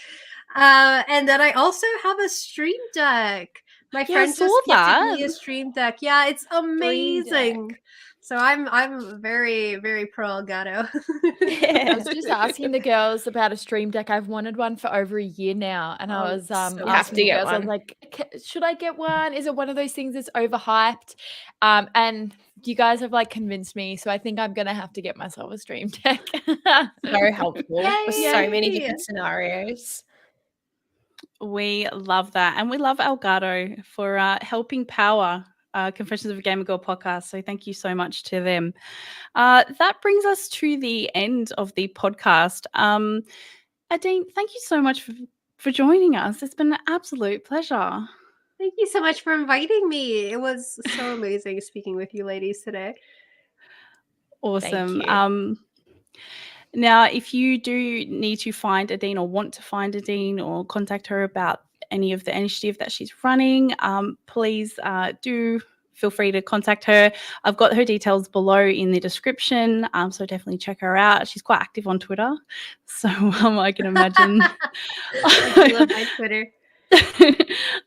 And then I also have a Stream Deck. My friend just gifted me a Stream Deck. Yeah, it's amazing. So I'm very, very pro Elgato. I was just asking the girls about a Stream Deck. I've wanted one for over a year now, and I was asking the girls, I was like, should I get one? Is it one of those things that's overhyped? And you guys have like convinced me, so I think I'm gonna have to get myself a Stream Deck. Very helpful for so many different scenarios. We love that, and we love Elgato for helping power Confessions of a Gamer Girl podcast. So thank you so much to them. That brings us to the end of the podcast. Adeen, thank you so much for joining us. It's been an absolute pleasure. Thank you so much for inviting me. It was so amazing speaking with you ladies today. Awesome. Now, if you do need to find Adeen or want to find Adeen or contact her about any of the initiative that she's running, please do feel free to contact her. I've got her details below in the description, so definitely check her out. She's quite active on Twitter, so I can imagine. I love my Twitter.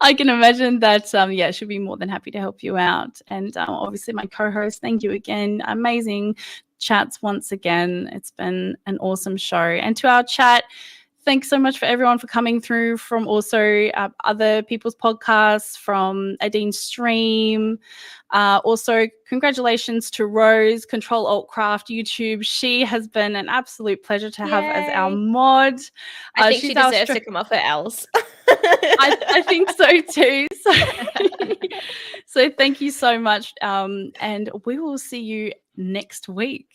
I can imagine that, she'll be more than happy to help you out. And obviously my co-host, thank you again. Amazing chats once again. It's been an awesome show. And to our chat, thanks so much for everyone for coming through from also other people's podcasts, from Adeen's stream. Also, congratulations to Rose, Control Alt Craft YouTube. She has been an absolute pleasure to have as our mod. I think she deserves to come off her L's. I think so too. So thank you so much. And we will see you next week.